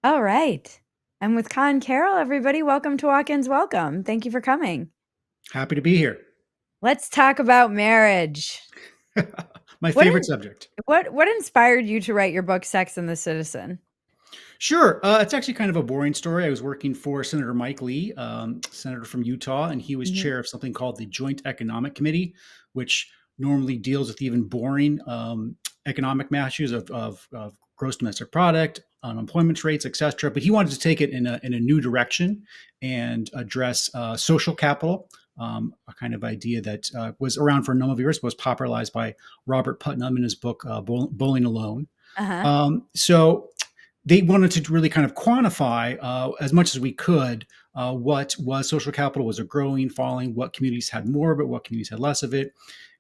All right. I'm with Conn Carroll, everybody. Welcome to Walk-ins Welcome. Thank you for coming. Happy to be here. Let's talk about marriage. My What favorite in, subject. what inspired you to write your book Sex and the Citizen? Sure. It's actually kind of a boring story. I was working for Senator Mike Lee, senator from Utah, and he was Mhm. chair of something called the Joint Economic Committee, which normally deals with even boring economic issues of gross domestic product, unemployment rates, etc. But he wanted to take it in a new direction and address social capital, a kind of idea that was around for a number of years, was popularized by Robert Putnam in his book Bowling Alone. Uh-huh. So they wanted to really kind of quantify as much as we could what was social capital. Was it growing, falling? What communities had more of it? What communities had less of it?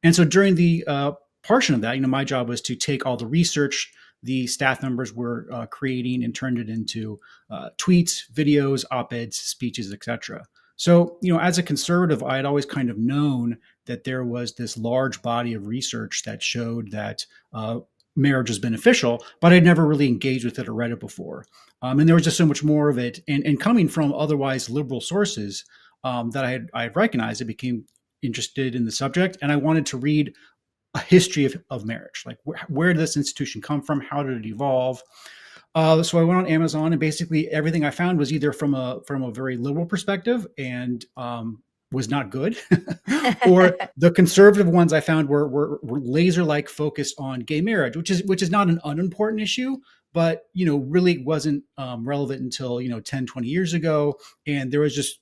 And so during the portion of that, my job was to take all the research the staff members were creating and turned it into tweets, videos, op-eds, speeches, etc. So, as a conservative, I had always kind of known that there was this large body of research that showed that marriage is beneficial, but I'd never really engaged with it or read it before. And there was just so much more of it. And coming from otherwise liberal sources that I had recognized, I became interested in the subject. And I wanted to read a history of marriage. Like, where did this institution come from? How did it evolve? So I went on Amazon, and basically everything I found was either from a very liberal perspective and was not good, or the conservative ones I found were laser like focused on gay marriage, which is not an unimportant issue, but really wasn't relevant until 10, 20 years ago, and there was just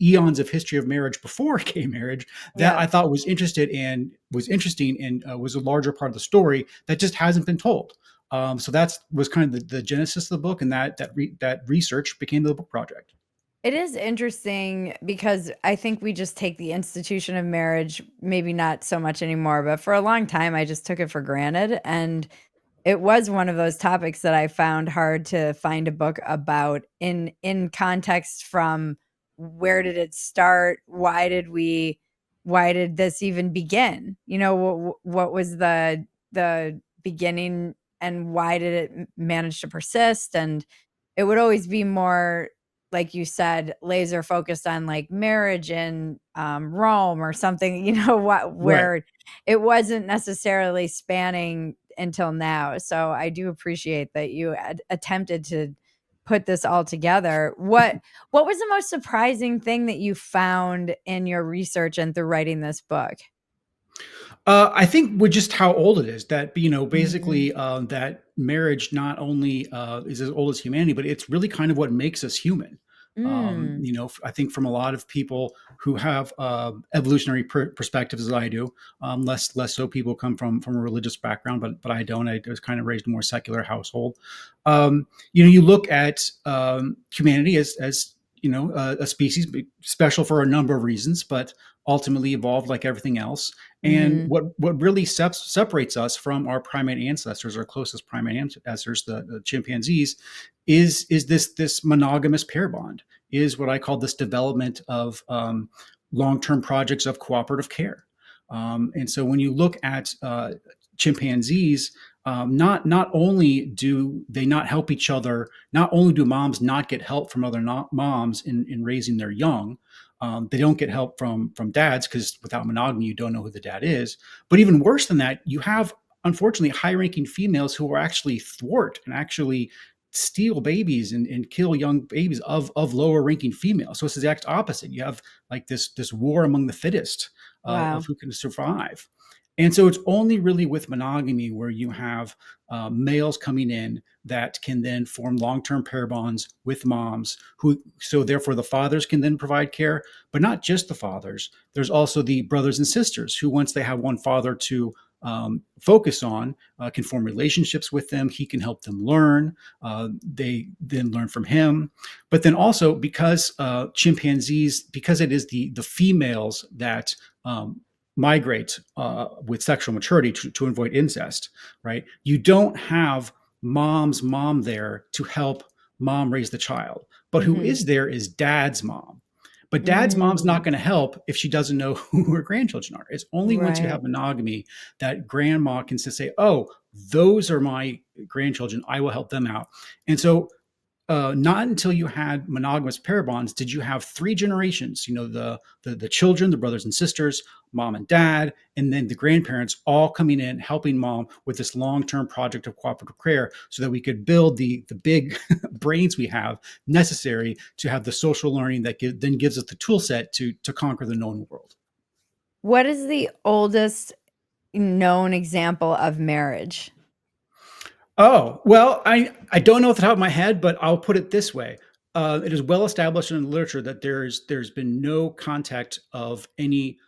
eons of history of marriage before gay marriage that Yeah. I thought was interesting and was a larger part of the story that just hasn't been told. So that was kind of the genesis of the book, and that research became the book project. It is interesting because I think we just take the institution of marriage, maybe not so much anymore, but for a long time I just took it for granted. And it was one of those topics that I found hard to find a book about in context from where did it start? Why did this even begin? What was the beginning and why did it manage to persist? And it would always be more, like you said, laser focused on like marriage in Rome or something, Right. where it wasn't necessarily spanning until now. So I do appreciate that you attempted to put this all together. What was the most surprising thing that you found in your research and through writing this book? I think with just how old it is, that Mhm. basically that marriage not only is as old as humanity, but it's really kind of what makes us human. Mm. I think from a lot of people who have evolutionary perspectives as I do, less so people come from a religious background, but I don't. I was kind of raised in a more secular household. You look at humanity as a species special for a number of reasons, but ultimately evolved like everything else. And Mhm. what really separates us from our primate ancestors, our closest primate ancestors, the chimpanzees, is this monogamous pair bond. Is what I call this development of long-term projects of cooperative care. And so when you look at chimpanzees, not only do they not help each other, not only do moms not get help from other moms in raising their young, they don't get help from dads, because without monogamy, you don't know who the dad is. But even worse than that, you have, unfortunately, high-ranking females who are actually thwart and actually steal babies and kill young babies of lower-ranking females. So it's the exact opposite. You have like this war among the fittest of Wow. who can survive. And so it's only really with monogamy where you have males coming in that can then form long-term pair bonds with moms who, so therefore the fathers can then provide care, but not just the fathers. There's also the brothers and sisters who, once they have one father to focus on, can form relationships with them. He can help them learn. They then learn from him. But then also, because chimpanzees, because it is the females that migrate with sexual maturity to avoid incest, right? You don't have mom's mom there to help mom raise the child, but who Mhm. is there is dad's mom. But dad's mom's not Mm. going to help if she doesn't know who her grandchildren are. It's only once you Right. have monogamy that grandma can say, "Oh, those are my grandchildren. I will help them out." And so not until you had monogamous pair bonds did you have three generations. The children, the brothers and sisters, mom and dad, and then the grandparents all coming in helping mom with this long-term project of cooperative care, so that we could build the big brains we have necessary to have the social learning that then gives us the tool set to conquer the known world. What is the oldest known example of marriage? Oh, well, I don't know off the top of my head, but I'll put it this way. It is well established in the literature that there's been no contact of any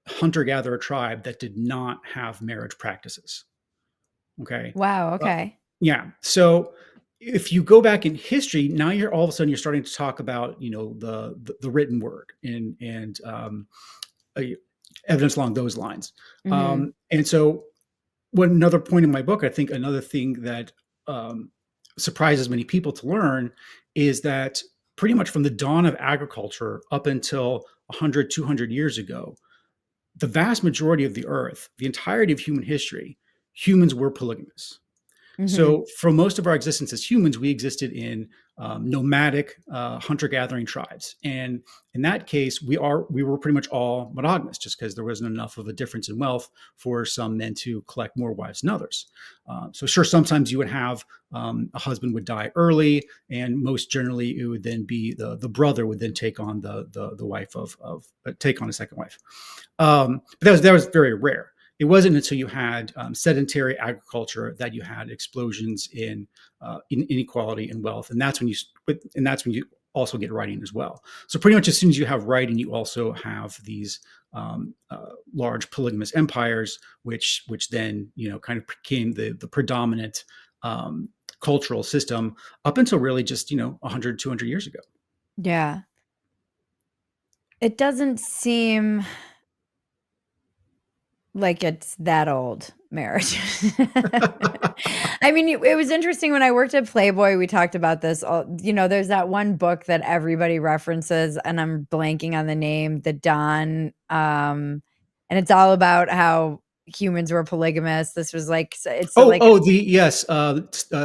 hunter-gatherer tribe that did not have marriage practices. Okay. Wow, Uh, okay. yeah. So if you go back in history, now you're all of a sudden you're starting to talk about the written word and uh, evidence along those lines. Mhm. And so one another point in my book, I think another thing that um, surprises many people to learn is that pretty much from the dawn of agriculture up until 100, 200 years ago, the vast majority of the earth, the entirety of human history, humans were polygamous. Mhm. So, for most of our existence as humans, we existed in nomadic hunter-gathering tribes, and in that case, we were pretty much all monogamous, just because there wasn't enough of a difference in wealth for some men to collect more wives than others. So, sure, sometimes you would have a husband would die early, and most generally, it would then be the brother would then take on the wife of take on a second wife. But that was very rare. It wasn't until you had sedentary agriculture that you had explosions in inequality and wealth, and that's when you also get writing as well. So pretty much as soon as you have writing, you also have these large polygamous empires, which then kind of became the predominant cultural system up until really just 100, 200 years ago. Yeah. It doesn't seem like it's that old, marriage. I mean, it was interesting when I worked at Playboy, we talked about this, there's that one book that everybody references, and I'm blanking on the name, The Dawn, and it's all about how humans were polygamous. This was like it's Oh, like oh, the yes,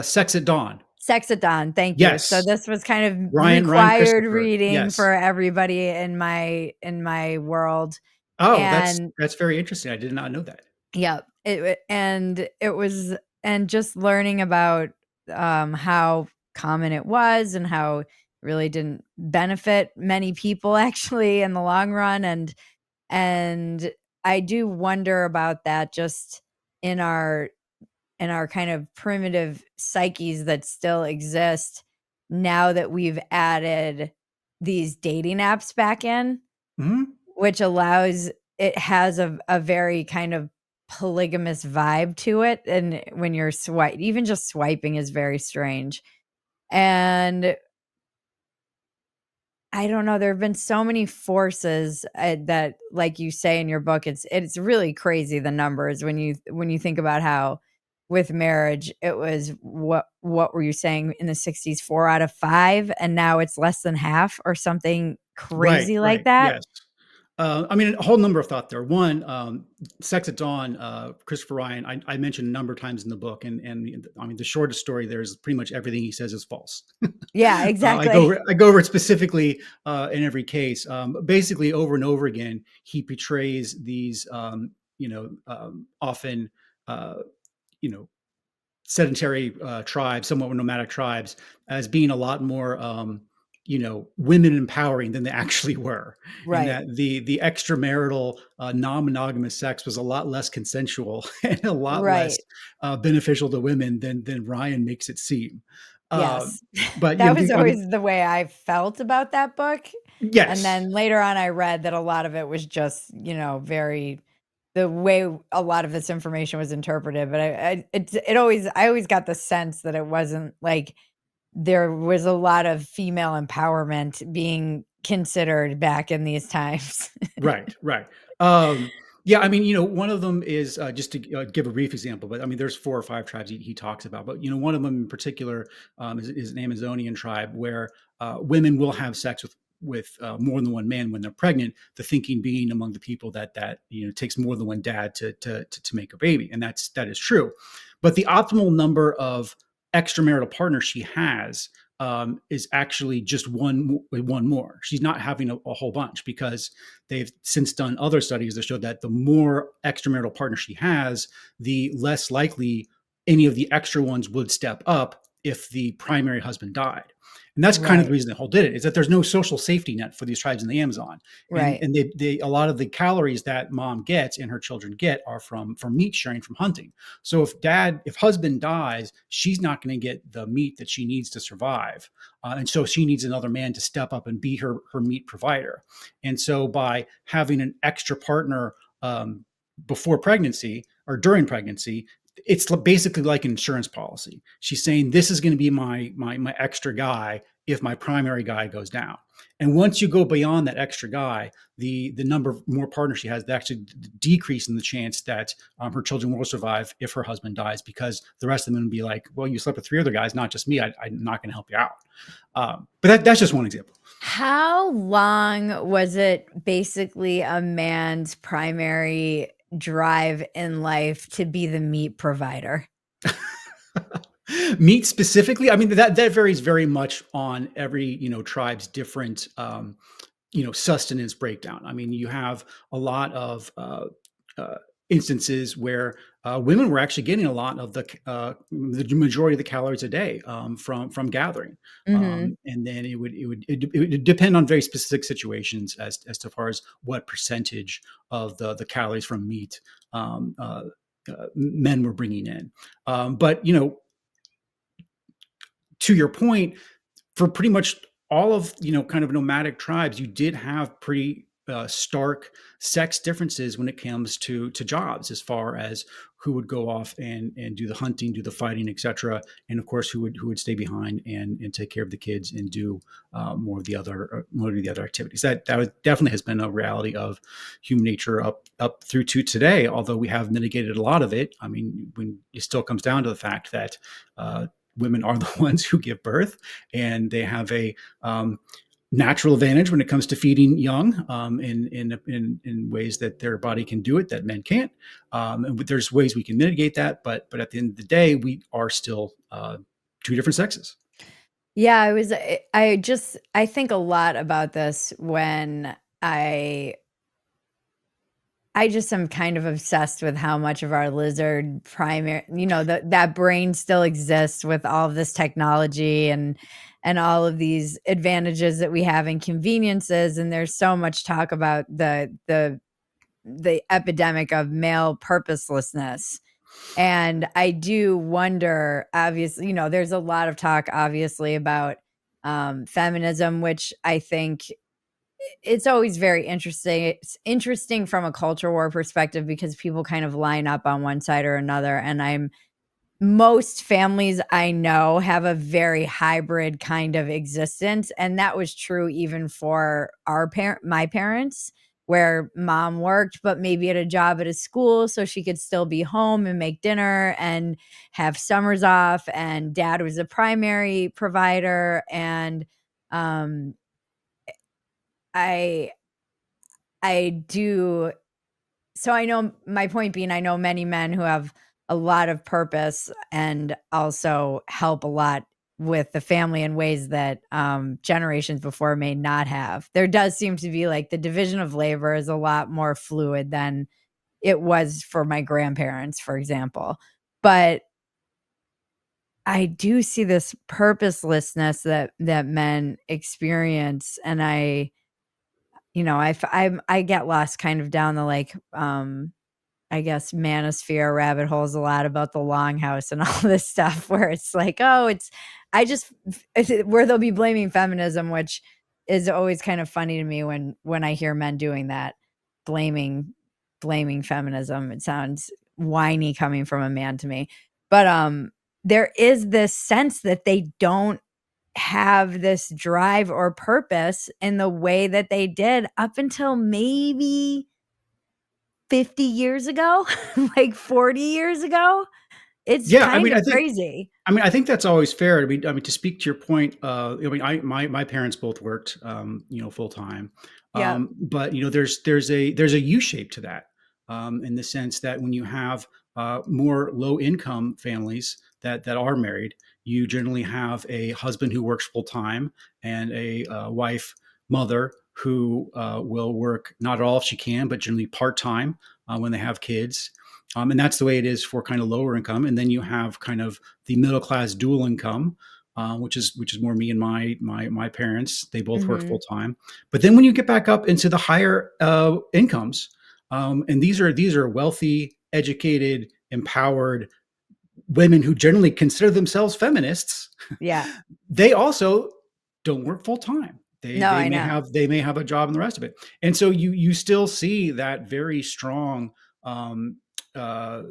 Sex at Dawn. Sex at Dawn, thank you. So Yes, this was kind of Ryan required Christopher. reading Yes. for everybody in my world, Oh, and that's very interesting. I did not know that. yeah, and it was and just learning about, how common it was and how it really didn't benefit many people actually in the long run, and I do wonder about that just in our kind of primitive psyches that still exist now that we've added these dating apps back in, Mhm. which allows it has a very kind of polygamous vibe to it, and when you're swipe even just swiping is very strange, and I don't know, there have been so many forces, that, like you say in your book, it's really crazy the numbers when you think about how with marriage, it was what were you saying in the '60s, 4 out of 5, and now it's less than half or something Right, crazy like right, that? yes. I mean, a whole number of thought there. One, Sex at Dawn, Christopher Ryan, I mentioned a number of times in the book, and I mean, the shortest story there is pretty much everything he says is false. Yeah, I go exactly. over I go over it specifically in every case. But basically, over and over again, he portrays these, often, uh, you know, sedentary tribes, somewhat nomadic tribes, as being a lot more, women empowering than they actually were, and Right, that the extramarital non-monogamous sex was a lot less consensual and a lot less right. beneficial to women than Ryan makes it seem. Um, Yes. but That was I mean, always the way I felt about that book, and yes, then later on, I read that a lot of it was just, very the way a lot of this information was interpreted, but I always got the sense that it wasn't like there was a lot of female empowerment being considered back in these times. right, right. Um, yeah, I mean, one of them is just to give a brief example, but I mean, there's four or five tribes he talks about, but one of them in particular is an Amazonian tribe where women will have sex with more than one man when they're pregnant. The thinking being among the people that takes more than one dad to make a baby, and that is true. But the optimal number of extramarital partners she has is actually just one more. She's not having a whole bunch, because they've since done other studies that show that the more extramarital partners she has, the less likely any of the extra ones would step up if the primary husband died. And that's kind of the Right. reason the whole did it, is that there's no social safety net for these tribes in the Amazon. And Right. they a lot of the calories that mom gets and her children get are from meat sharing, from hunting. So if husband dies, she's not going to get the meat that she needs to survive. And so she needs another man to step up and be her meat provider. And so by having an extra partner before pregnancy or during pregnancy, it's basically like an insurance policy. She's saying, this is going to be my extra guy if my primary guy goes down. And once you go beyond that extra guy, the number of more partners she has, they actually decrease in the chance that her children will survive if her husband dies, because the rest of them will be like, well, you slept with three other guys, not just me. I'm not going to help you out. But that's just one example. How long was it basically a man's primary drive in life to be the meat provider? Meat specifically, I mean, that varies very much on every tribe's different sustenance breakdown. I mean, you have a lot of uh, instances where women were actually getting a lot of the majority of the calories a day from gathering, Mhm. and then it would depend on very specific situations as far as what percentage of the calories from meat men were bringing in. But to your point, for pretty much all of kind of nomadic tribes, you did have pretty stark sex differences when it comes to jobs, as far as who would go off and do the hunting, do the fighting, etc., and of course who would stay behind and take care of the kids and do more of the other activities. That definitely has been a reality of human nature up through to today. Although we have mitigated a lot of it. I mean, when it still comes down to the fact that women are the ones who give birth, and they have a natural advantage when it comes to feeding young, in ways that their body can do it that men can't. And there's ways we can mitigate that, but at the end of the day, we are still two different sexes. Yeah, I think a lot about this when I I just am kind of obsessed with how much of our lizard primary, that brain still exists with all of this technology and all of these advantages that we have and conveniences. And there's so much talk about the epidemic of male purposelessness. And I do wonder, obviously, there's a lot of talk, obviously, about feminism, which I think it's always very interesting. It's interesting from a culture war perspective because people kind of line up on one side or another. And most families I know have a very hybrid kind of existence. And that was true even for my parents, where mom worked, but maybe at a job at a school so she could still be home and make dinner and have summers off. And dad was a primary provider. And um, I I do so I know my point being, I know many men who have a lot of purpose and also help a lot with the family in ways that, generations before may not have. There does seem to be, like, the division of labor is a lot more fluid than it was for my grandparents, for example. But I do see this purposelessness that men experience, and I get lost kind of down the, like, I guess, manosphere rabbit holes a lot about the longhouse and all this stuff where it's like, "Oh, it's" I just where they'll be blaming feminism, which is always kind of funny to me when I hear men doing that, blaming blaming feminism. It sounds whiny coming from a man to me. But, there is this sense that they don't have this drive or purpose in the way that they did up until maybe 50 years ago, like 40 years ago. It's Yeah, I kind mean, of crazy. I think that's always fair. I mean, to speak to your point, I mean, my parents both worked, full time, Yep. but there's a U shape to that, in the sense that when you have more low income families that are married, you generally have a husband who works full time and a wife, mother, who will work not at all if she can, but generally part time when they have kids. And that's the way it is for kind of lower income. And then you have kind of the middle class dual income, which is more me and my parents. They both work Mm-hmm. full time. But then when you get back up into the higher incomes, and these are wealthy, educated, empowered women who generally consider themselves feminists, Yeah. they also don't work full time. They No, they I may know. have they may have a job and the rest of it. And so you still see that very strong um, uh,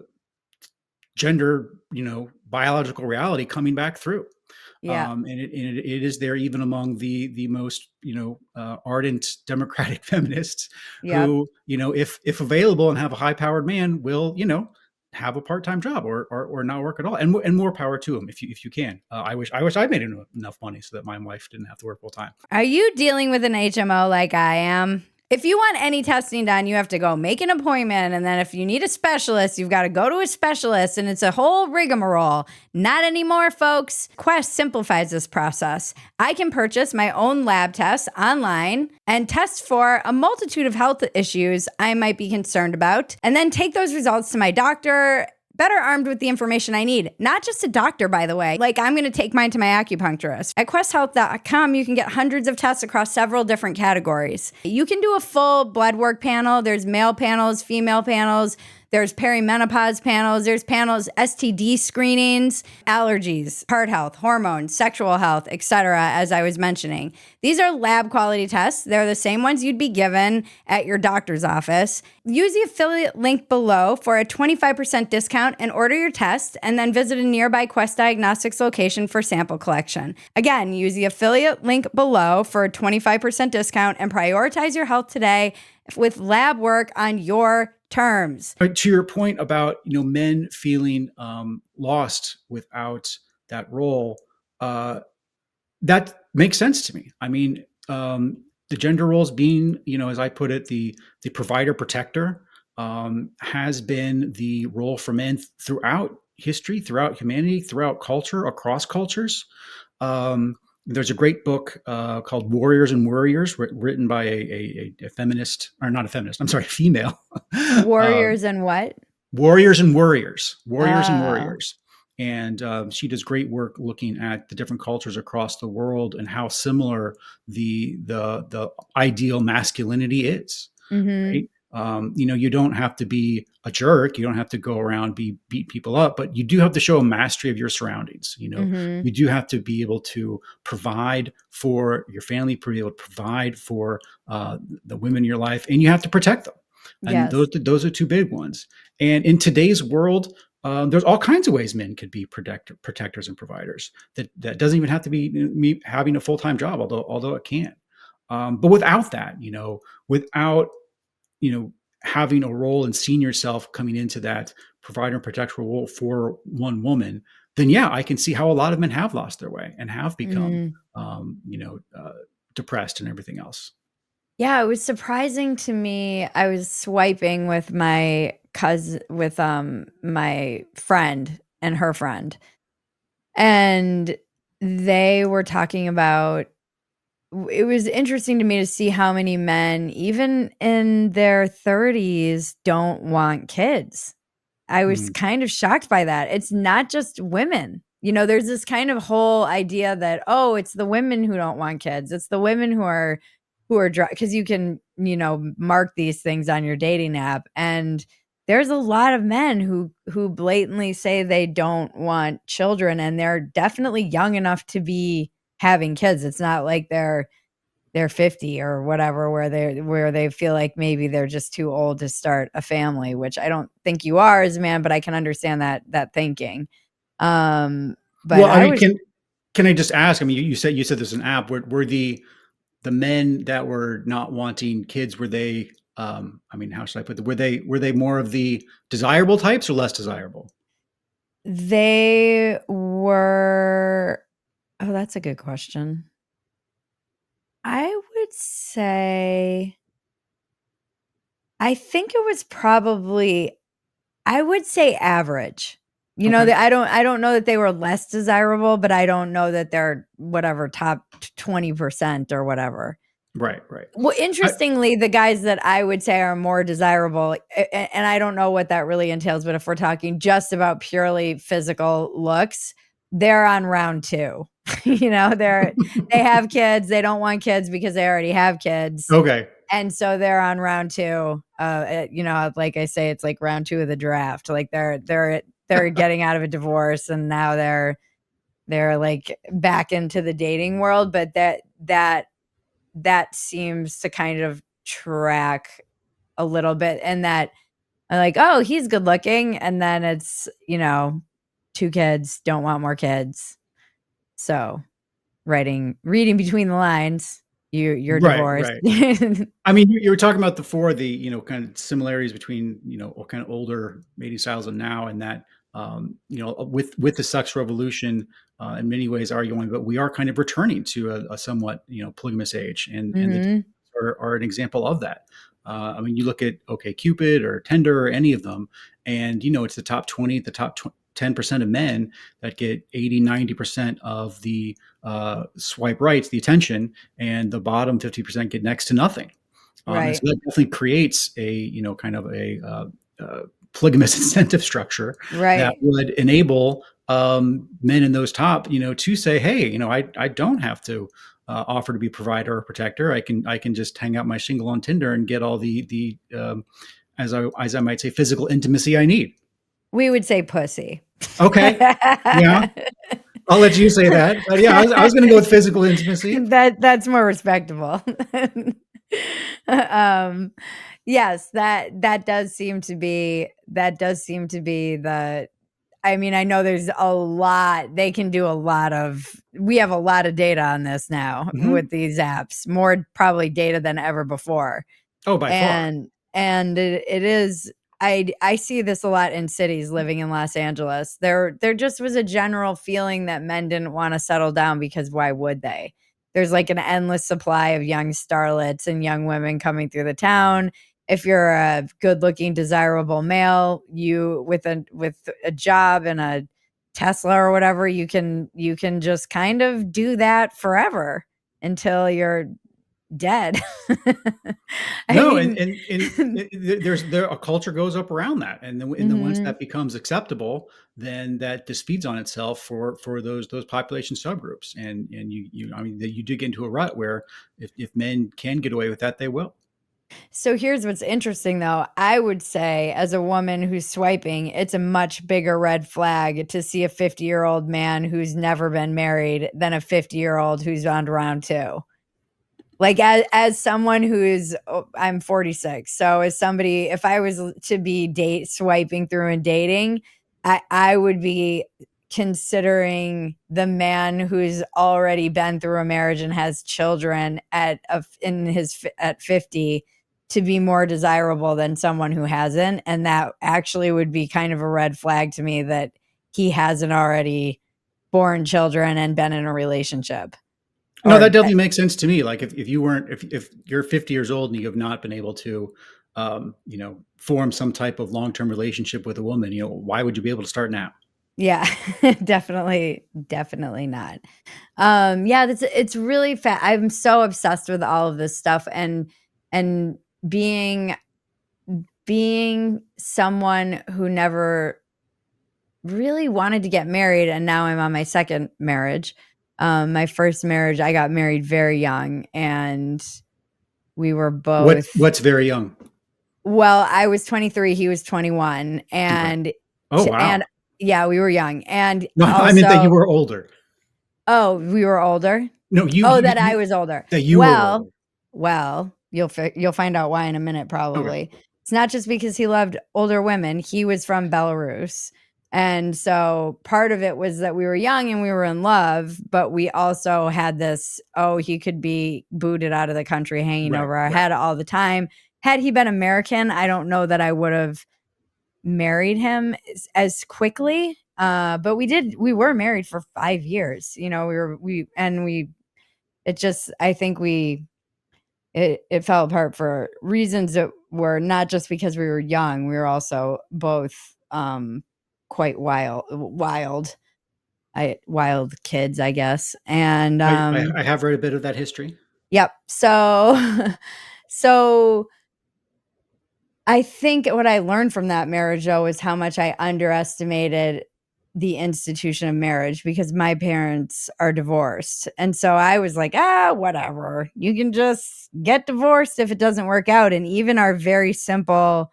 gender, biological reality coming back through. Yeah. And it is there even among the most ardent democratic feminists Yep. who, if available and have a high powered man, will have a part time job or not work at all, and more power to them if you can. I wish I made enough money so that my wife didn't have to work full time. Are you dealing with an HMO like I am? If you want any testing done, you have to go make an appointment. And then if you need a specialist, you've got to go to a specialist. And it's a whole rigmarole. Not anymore, folks. Quest simplifies this process. I can purchase my own lab tests online and test for a multitude of health issues I might be concerned about, and then take those results to my doctor, better armed with the information I need. Not just a doctor, by the way. Like, I'm going to take mine to my acupuncturist. At questhealth.com, you can get hundreds of tests across several different categories. You can do a full blood work panel. There's male panels, female panels. There's perimenopause panels. There's panels, STD screenings, allergies, heart health, hormones, sexual health, etc., as I was mentioning. These are lab quality tests. They're the same ones you'd be given at your doctor's office. Use the affiliate link below for a 25% discount and order your test, and then visit a nearby Quest Diagnostics location for sample collection. Again, use the affiliate link below for a 25% discount and prioritize your health today with lab work on your terms. But to your point about men feeling lost without that role, that makes sense to me. I mean, the gender roles being, as I put it, the provider protector, has been the role for men throughout history, throughout humanity, throughout culture, across cultures. Um, there's a great book called Warriors and Worriers, written by a feminist, or not a feminist, I'm sorry, a female. Warriors and what? Warriors and Worriers, Warriors and Oh. Worriers. And she does great work looking at the different cultures across the world and how similar the ideal masculinity is. Mm-hmm. Right? You don't have to be a jerk. You don't have to go around beat people up, but you do have to show a mastery of your surroundings. Mm-hmm. You do have to be able to provide for your family, be able to provide for the women in your life, and you have to protect them. And Yes. those are two big ones. And in today's world, there's all kinds of ways men could be protectors and providers. That doesn't even have to be me having a full time job, although it can. But without that, without having a role and seeing yourself coming into that provider and protector role for one woman, then yeah, I can see how a lot of men have lost their way and have become, Mm-hmm. depressed and everything else. Yeah, it was surprising to me. I was swiping with my friend and her friend, and they were talking about, it was interesting to me to see how many men, even in their 30s, don't want kids. I was Mm, kind of shocked by that. It's not just women. There's this kind of whole idea that, oh, it's the women who don't want kids. It's the women who are because you can, mark these things on your dating app, and there's a lot of men who blatantly say they don't want children, and they're definitely young enough to be having kids. It's not like they're 50 or whatever, where they feel like maybe they're just too old to start a family, which I don't think you are as a man, but I can understand that thinking. Um, but well, I I mean, was can I just ask? I mean, you said there's an app. Were the men that were not wanting kids, were they? I mean, how should I put it? Were they more of the desirable types or less desirable? they were Oh, that's a good question. I would say I think it was probably I would say average. You know, Okay. that I don't know that they were less desirable, but I don't know that they're whatever top 20% or whatever. Right. Right. Well, I, interestingly, the guys that I would say are more desirable, and I don't know what that really entails, but if we're talking just about purely physical looks, they're on round 2. You know, they have kids, they don't want kids because they already have kids, okay. and so they're on round 2. You know, like I say, it's like round 2 of the draft. Like they're getting out of a divorce, and now they're like back into the dating world, but that seems to kind of track a little bit, and that I'm like, "Oh, he's good looking," and then it's, you know, 2 kids, don't want more kids. So, reading between the lines, you're Right. divorced. Right. I mean, you were talking about the four, the kind of similarities between kind of older mating styles and now, and that with the sex revolution, in many ways arguing, but we are kind of returning to a somewhat polygamous age, and the Mhm. are an example of that. I mean, you look at OkCupid or Tinder or any of them, and it's the top 20, the top 10% of men that get 80-90% of the swipe rights, the attention, and the bottom 50% get next to nothing. And so Right. that definitely creates a kind of a polygamous incentive structure that Right. would enable men in those top to say, hey, I don't have to offer to be provider or protector. I can just hang out my shingle on Tinder and get all the as I might say, physical intimacy I need. We would say pussy. Okay, yeah, I'll let you say that, but yeah, I was going to go with physical intimacy. That's more respectable. Um, yes, that does seem to be the I mean, I know there's a lot they can do a lot of we have a lot of data on this now Hmm. with these apps, more probably data than ever before. Oh, by far. And it is I see this a lot in cities living in Los Angeles. There just was a general feeling that men didn't wanna settle down because why would they? There's like an endless supply of young starlets and young women coming through the town. If you're a good-looking, desirable male, you with a job and a Tesla or whatever, you can just kind of do that forever until you're dead. I No, mean there's a culture goes up around that, and then once Mhm. that becomes acceptable, then that just feeds on itself for those population subgroups, and you I mean that you do get into a rut where if men can get away with that, they will. So here's what's interesting though. I would say as a woman who's swiping, it's a much bigger red flag to see a 50-year-old man who's never been married than a 50-year-old who's on round 2. Like, as someone who's I'm 46, so as somebody if I was to be date swiping through and dating, I would be considering the man who's already been through a marriage and has children at 50 to be more desirable than someone who hasn't, and that actually would be kind of a red flag to me that he hasn't already born children and been in a relationship. No, that Or definitely makes sense to me. Like if you weren't if you're 50 years old and you have not been able to form some type of long-term relationship with a woman, why would you be able to start now? yeah, definitely not. Yeah, that's it's really I'm so obsessed with all of this stuff and being being someone who never really wanted to get married and now I'm on my second marriage. My first marriage, I got married very young and we were both What's very young? well, I was 23, he was 21 Okay. Oh, and wow. yeah, we were young. And No, I meant that you also were older. oh, we were older? No, Oh, that I was older. that you were Well older. well, you'll find out why in a minute Okay. probably. It's not just because he loved older women, he was from Belarus, and so part of it was that we were young and we were in love, but we also had this, "Oh, he could be booted out of the country hanging Right, over our right. head all the time." Had he been American, I don't know that I would've married him as quickly, but we were married for 5 years, you know, we it just I think it fell apart for reasons that were not just because we were young, we were also both, quite wild kids, I guess. And I have read a bit of that history. yep. So so I think what I learned from that marriage, though, is how much I underestimated the institution of marriage because my parents are divorced. And so I was like, whatever. You can just get divorced if it doesn't work out. And even our very simple,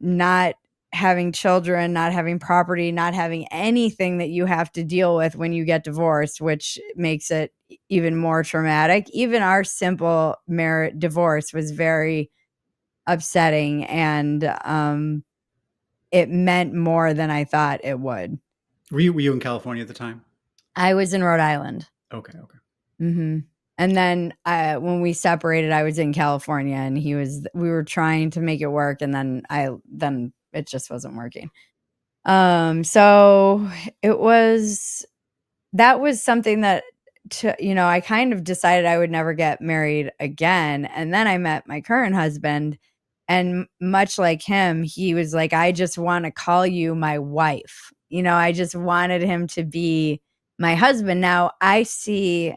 not having children, not having property, not having anything that you have to deal with when you get divorced, which makes it even more traumatic. Even our simple divorce was very upsetting, and it meant more than I thought it would. Were you in California at the time? I was in Rhode Island. Okay, okay. Mhm. And then, when we separated, I was in California, and we were trying to make it work, and then it just wasn't working. So it was that was something that I kind of decided I would never get married again, and then I met my current husband, and much like him, he was like, "I just wanna call you my wife." I just wanted him to be my husband. Now, I see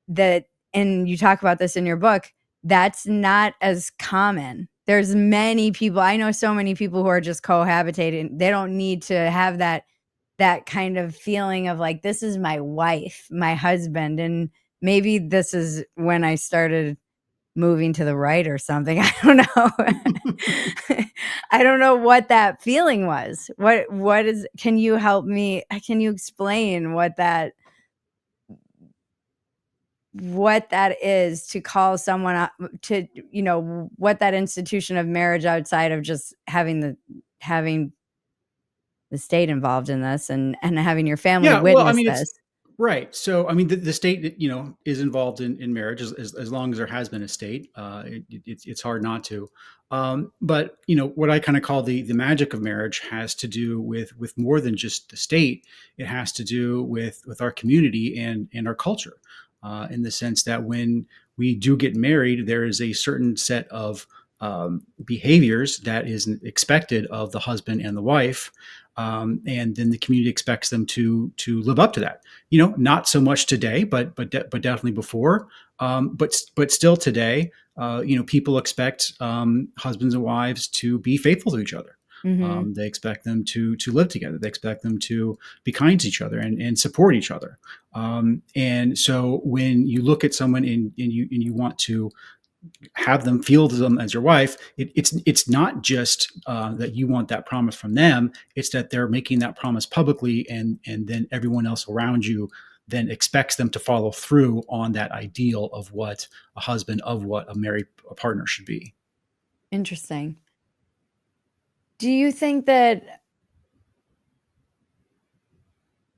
that, and you talk about this in your book, that's not as common. There's many people, I know so many people who are just cohabitating. They don't need to have that kind of feeling of like, this is my wife, my husband. And maybe this is when I started moving to the right or something. I don't know. I don't know what that feeling was. Can you help me? Can you explain what that is to call someone up to, what that institution of marriage outside of just having the state involved in this, and having your family Yeah, well, I witness mean, it's this. right. So, I mean, the state, is involved in marriage as long as there has been a state. It's hard not to. But what I kind of call the magic of marriage has to do with more than just the state. It has to do with our community and our culture, in the sense that when we do get married, there is a certain set of behaviors that is expected of the husband and the wife, and then the community expects them to live up to that. Not so much today, but definitely before. But still today, people expect husbands and wives to be faithful to each other. Mhm. They expect them to live together. They expect them to be kind to each other and support each other. And so when you look at someone and you want to have them feel them as your wife, it's not just that you want that promise from them. It's that they're making that promise publicly, and then everyone else around you then expects them to follow through on that ideal of what a husband, of what a married partner should be. Interesting. Do you think that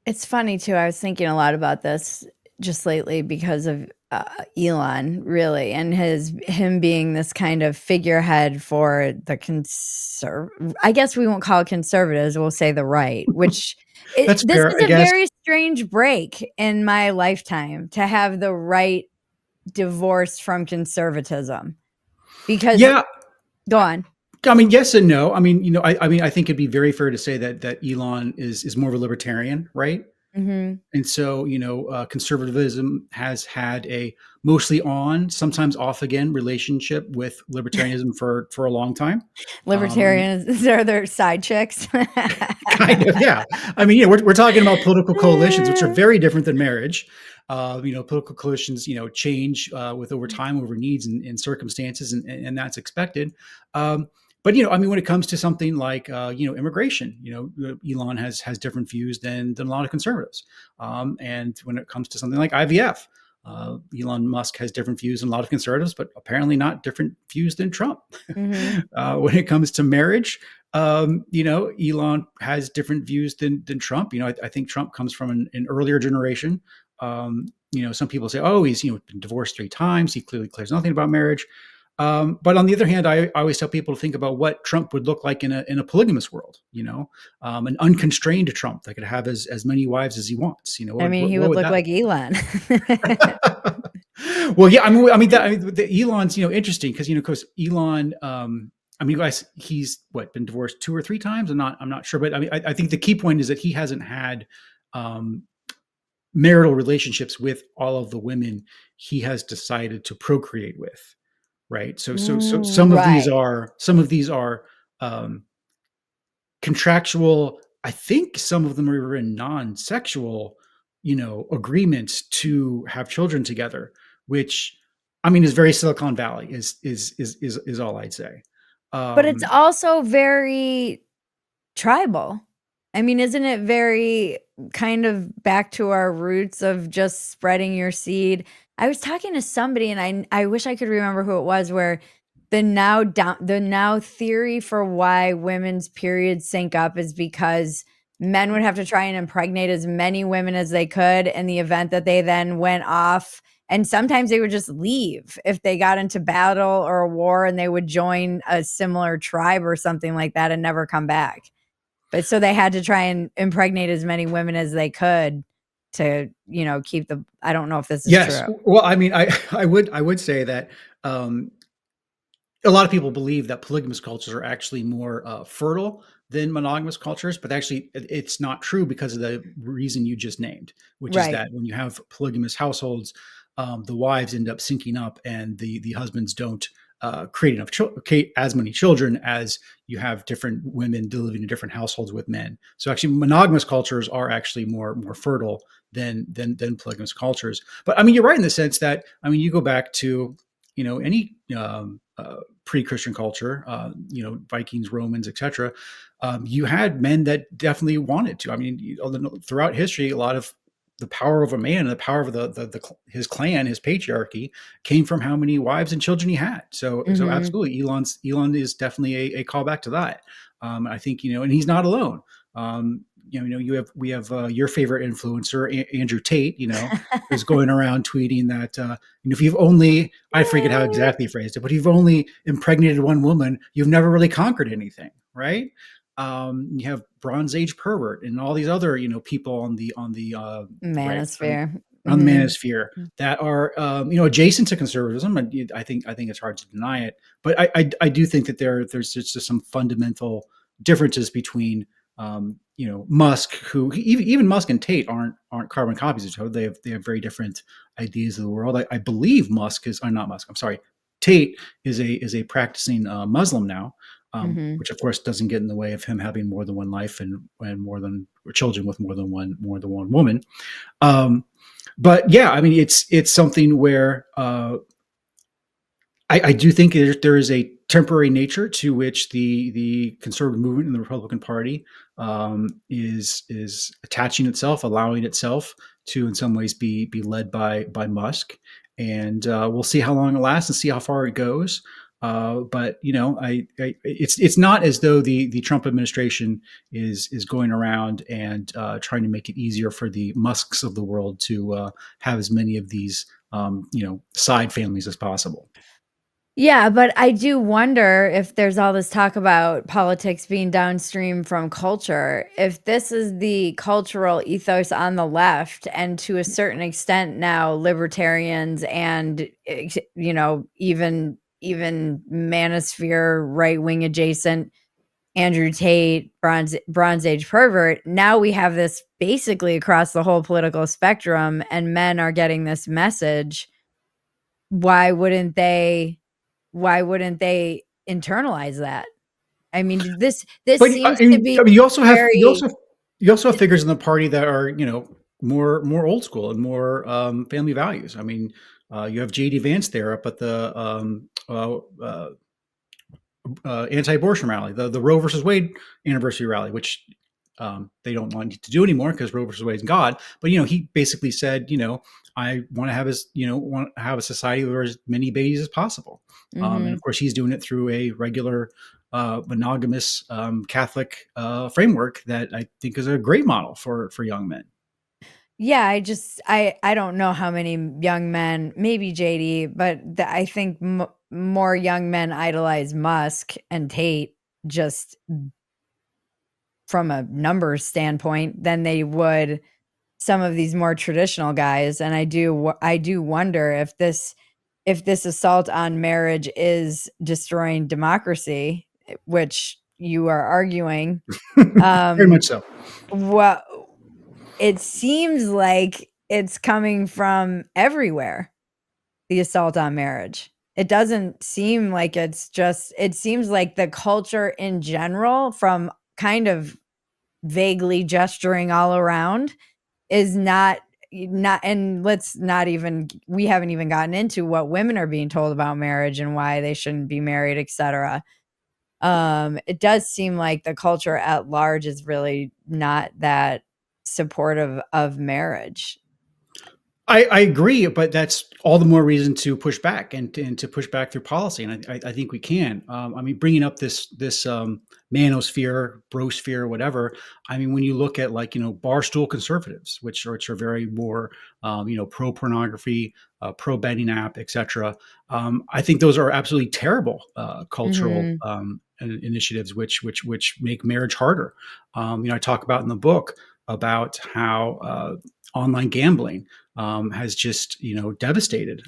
it's funny too, I was thinking a lot about this just lately because of, Elon, really, and him being this kind of figurehead for the I guess we won't call it conservatives, we'll say the right, which That's this fair, is I a guess. very strange break in my lifetime to have the right divorced from conservatism, because Yeah, go on. I mean, yes and no. I mean, I think it'd be very fair to say that Elon is more of a libertarian, right? Mhm. And so, conservatism has had a mostly on, sometimes off again relationship with libertarianism for a long time. Um, Libertarians are their side chicks. Kind of, yeah. I mean, we're talking about political coalitions, which are very different than marriage. Political coalitions, change with over time, over needs and circumstances, and that's expected. But I mean, when it comes to something like immigration, Elon has different views than a lot of conservatives. And when it comes to something like IVF, Elon Musk has different views than a lot of conservatives, but apparently not different views than Trump. Mhm. When it comes to marriage, Elon has different views than Trump. I think Trump comes from an earlier generation. Some people say, "Oh, he's been divorced 3 times. He clearly cares nothing about marriage." But on the other hand, I always tell people to think about what Trump would look like in a polygamous world. An unconstrained Trump that could have as many wives as he wants. I mean, he What would would look that like Elon. well, yeah, I mean, the Elon's interesting because of course Elon. I mean, you guys, he's what, been divorced 2 or 3 times. I'm not sure, but I mean, I think the key point is that he hasn't had um, marital relationships with all of the women he has decided to procreate with, right? So Right. some of these are um, contractual. I think some of them are in non-sexual, agreements to have children together, which I mean is very Silicon Valley is all I'd say. But it's Um, also very tribal. I mean, isn't it very kind of back to our roots of just spreading your seed? I was talking to somebody and I wish I could remember who it was, where the now theory for why women's periods sync up is because men would have to try and impregnate as many women as they could in the event that they then went off, and sometimes they would just leave if they got into battle or a war, and they would join a similar tribe or something like that and never come back. But so they had to try and impregnate as many women as they could to, keep the I don't know if this is yes, true. well, I mean, I would say that um, a lot of people believe that polygamous cultures are actually more fertile than monogamous cultures, but actually it's not true because of the reason you just named, which is Right. that when you have polygamous households, the wives end up syncing up, and the husbands don't create create as many children as you have different women living in different households with men. So actually, monogamous cultures are actually more fertile than polygamous cultures. But I mean, you're right in the sense that I mean, you go back to any pre-Christian culture, Vikings, Romans, etc. You had men that definitely wanted to. I mean, throughout history, a lot of the power of a man and the power of his clan, his patriarchy, came from how many wives and children he had. So Mhm. absolutely, Elon is definitely a callback to that. I think and he's not alone. We have your favorite influencer, Andrew Tate. Who's going around tweeting that if you've only, I forget how exactly he phrased it, but if you've only impregnated one woman, you've never really conquered anything, right? You have Bronze Age pervert and all these other people on the right Manosphere. on the Mhm. manosphere that are adjacent to conservatism. And I think it's hard to deny it, but I do think that there's just some fundamental differences between Musk, who even Musk and Tate aren't carbon copies of each other. They have very different ideas of the world. I believe Musk is, or not Musk. I'm sorry, Tate is a practicing Muslim now, Mhm. which of course doesn't get in the way of him having more than one life and more than or children with more than one woman. Um, but yeah, I mean, it's something where I do think there is a temporary nature to which the conservative movement in the Republican Party is attaching itself, allowing itself to, in some ways, be led by Musk, and we'll see how long it lasts and see how far it goes. But it's not as though the Trump administration is going around and trying to make it easier for the Musks of the world to have as many of these side families as possible. Yeah, but I do wonder if there's all this talk about politics being downstream from culture, if this is the cultural ethos on the left, and to a certain extent now libertarians and even manosphere right wing adjacent Andrew Tate, Bronze Age pervert. Now we have this basically across the whole political spectrum, and men are getting this message. Why wouldn't they? Why wouldn't they internalize that? I mean, this But seems to be I mean, you also have very figures in the party that are more old school and more family values. I mean, you have JD Vance there up at the anti-abortion rally, the Roe versus Wade anniversary rally, which they don't want to do anymore because Roe versus Wade is God. But he basically said, I want to have a society where as many babies as possible. And mhm. of course, he's doing it through a regular monogamous Catholic framework that I think is a great model for young men. Yeah, I don't know how many young men, maybe JD, but I think more young men idolize Musk and Tate just from a numbers standpoint than they would some of these more traditional guys, and I do wonder if this assault on marriage is destroying democracy, which you are arguing. Very much so. What it seems like it's coming from everywhere, the assault on marriage. It doesn't seem like it's just, it seems like the culture in general, from kind of vaguely gesturing all around, is not, and let's not even, we haven't even gotten into what women are being told about marriage and why they shouldn't be married, etc. It does seem like the culture at large is really not that supportive of marriage. I agree, but that's all the more reason to push back and to push back through policy, and I think we can. I mean, bringing up this manosphere, brosphere, whatever. I mean, when you look at like barstool conservatives, which are very more pro pornography, pro betting app, etc. I think those are absolutely terrible cultural Mhm. initiatives, which make marriage harder. I talk about in the book about how online gambling has just devastated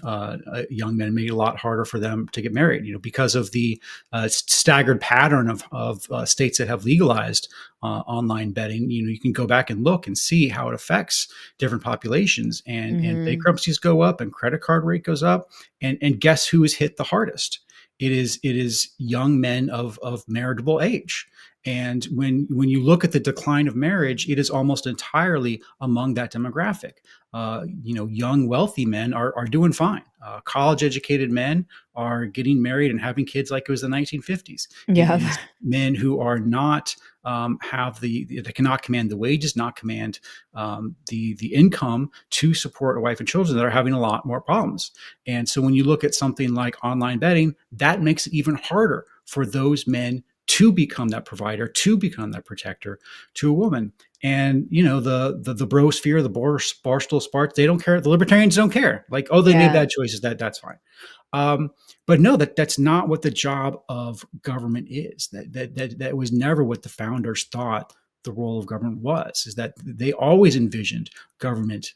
young men, made it a lot harder for them to get married. Because of the staggered pattern of states that have legalized online betting. You can go back and look and see how it affects different populations, and Mhm. bankruptcies go up, and credit card rate goes up, and guess who is hit the hardest? It is young men of marriageable age. And when you look at the decline of marriage, it is almost entirely among that demographic. Young, wealthy men are doing fine. College educated men are getting married and having kids like it was the 1950s. It Yeah. is men who are not have they cannot command the wages, not command the income to support a wife and children, that are having a lot more problems. And so when you look at something like online betting, that makes it even harder for those men to become that provider, to become that protector to a woman. And the brosphere, the barstool sparks, they don't care. The libertarians don't care. Like, oh, they made Yeah. bad choices. That's fine. Um, but no, that's not what the job of government is. That was never what the founders thought the role of government was. Is that they always envisioned government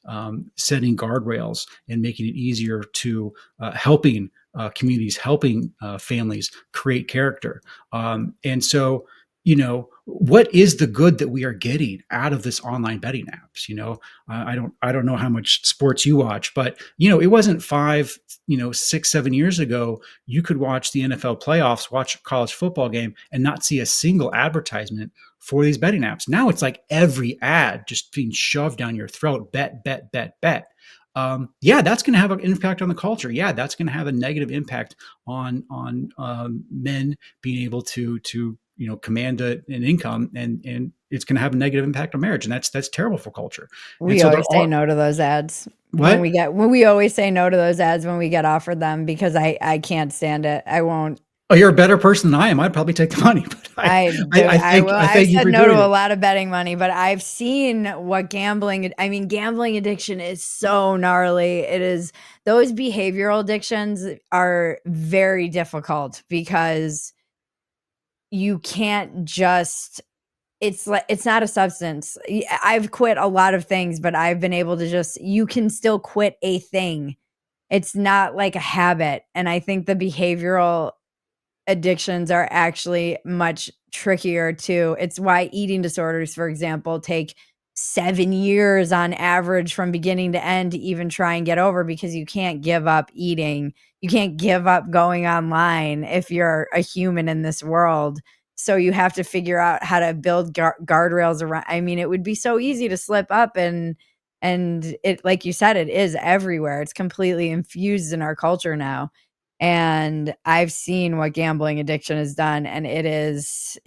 setting guardrails and making it easier to helping communities, helping families create character. And so, what is the good that we are getting out of this online betting apps? I don't know how much sports you watch, but it wasn't 6, 7 years ago, you could watch the NFL playoffs, watch a college football game, and not see a single advertisement for these betting apps. Now it's like every ad just being shoved down your throat. Bet, bet, bet, bet. Yeah, that's going to have an impact on the culture. Yeah, that's going to have a negative impact on men being able to command an income, and it's going to have a negative impact on marriage, and that's terrible for culture. And We so there always say are no to those ads what? when we always say no to those ads when we get offered them, because I can't stand it. I won't. Oh, you're a better person than I am. I'd probably take the money, but I I, do. I I thank will. I I've thank you said for no doing to a it. lot of betting money, but I've seen what gambling. I mean, gambling addiction is so gnarly. It is. Those behavioral addictions are very difficult because you can't just, it's like, it's not a substance. I've quit a lot of things, but I've been able to just, you can still quit a thing. It's not like a habit. And I think the behavioral addictions are actually much trickier too. It's why eating disorders, for example, take 7 years on average from beginning to end to even try and get over, because you can't give up eating. You can't give up going online if you're a human in this world. So you have to figure out how to build guardrails around. I mean, it would be so easy to slip up, and it, like you said, it is everywhere. It's completely infused in our culture now. And I've seen what gambling addiction has done, and it is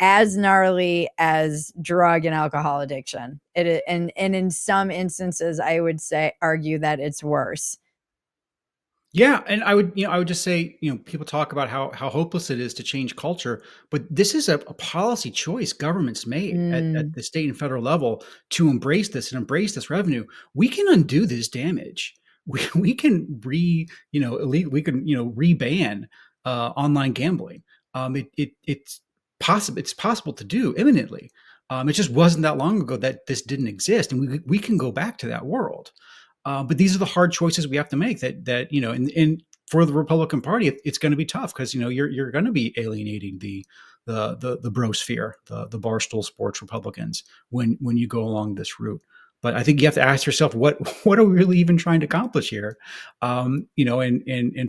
as gnarly as drug and alcohol addiction. And in some instances, I would say argue that it's worse. Yeah, and I would just say, people talk about how hopeless it is to change culture, but this is a policy choice governments made at Mm, the state and federal level to embrace this and embrace this revenue. We can undo this damage. We can we can reban online gambling. It's possible to do imminently. It just wasn't that long ago that this didn't exist, and we can go back to that world. But these are the hard choices we have to make. And for the Republican Party, it's going to be tough because you're going to be alienating the brosphere, the barstool sports Republicans when you go along this route. But I think you have to ask yourself, what are we really even trying to accomplish here? And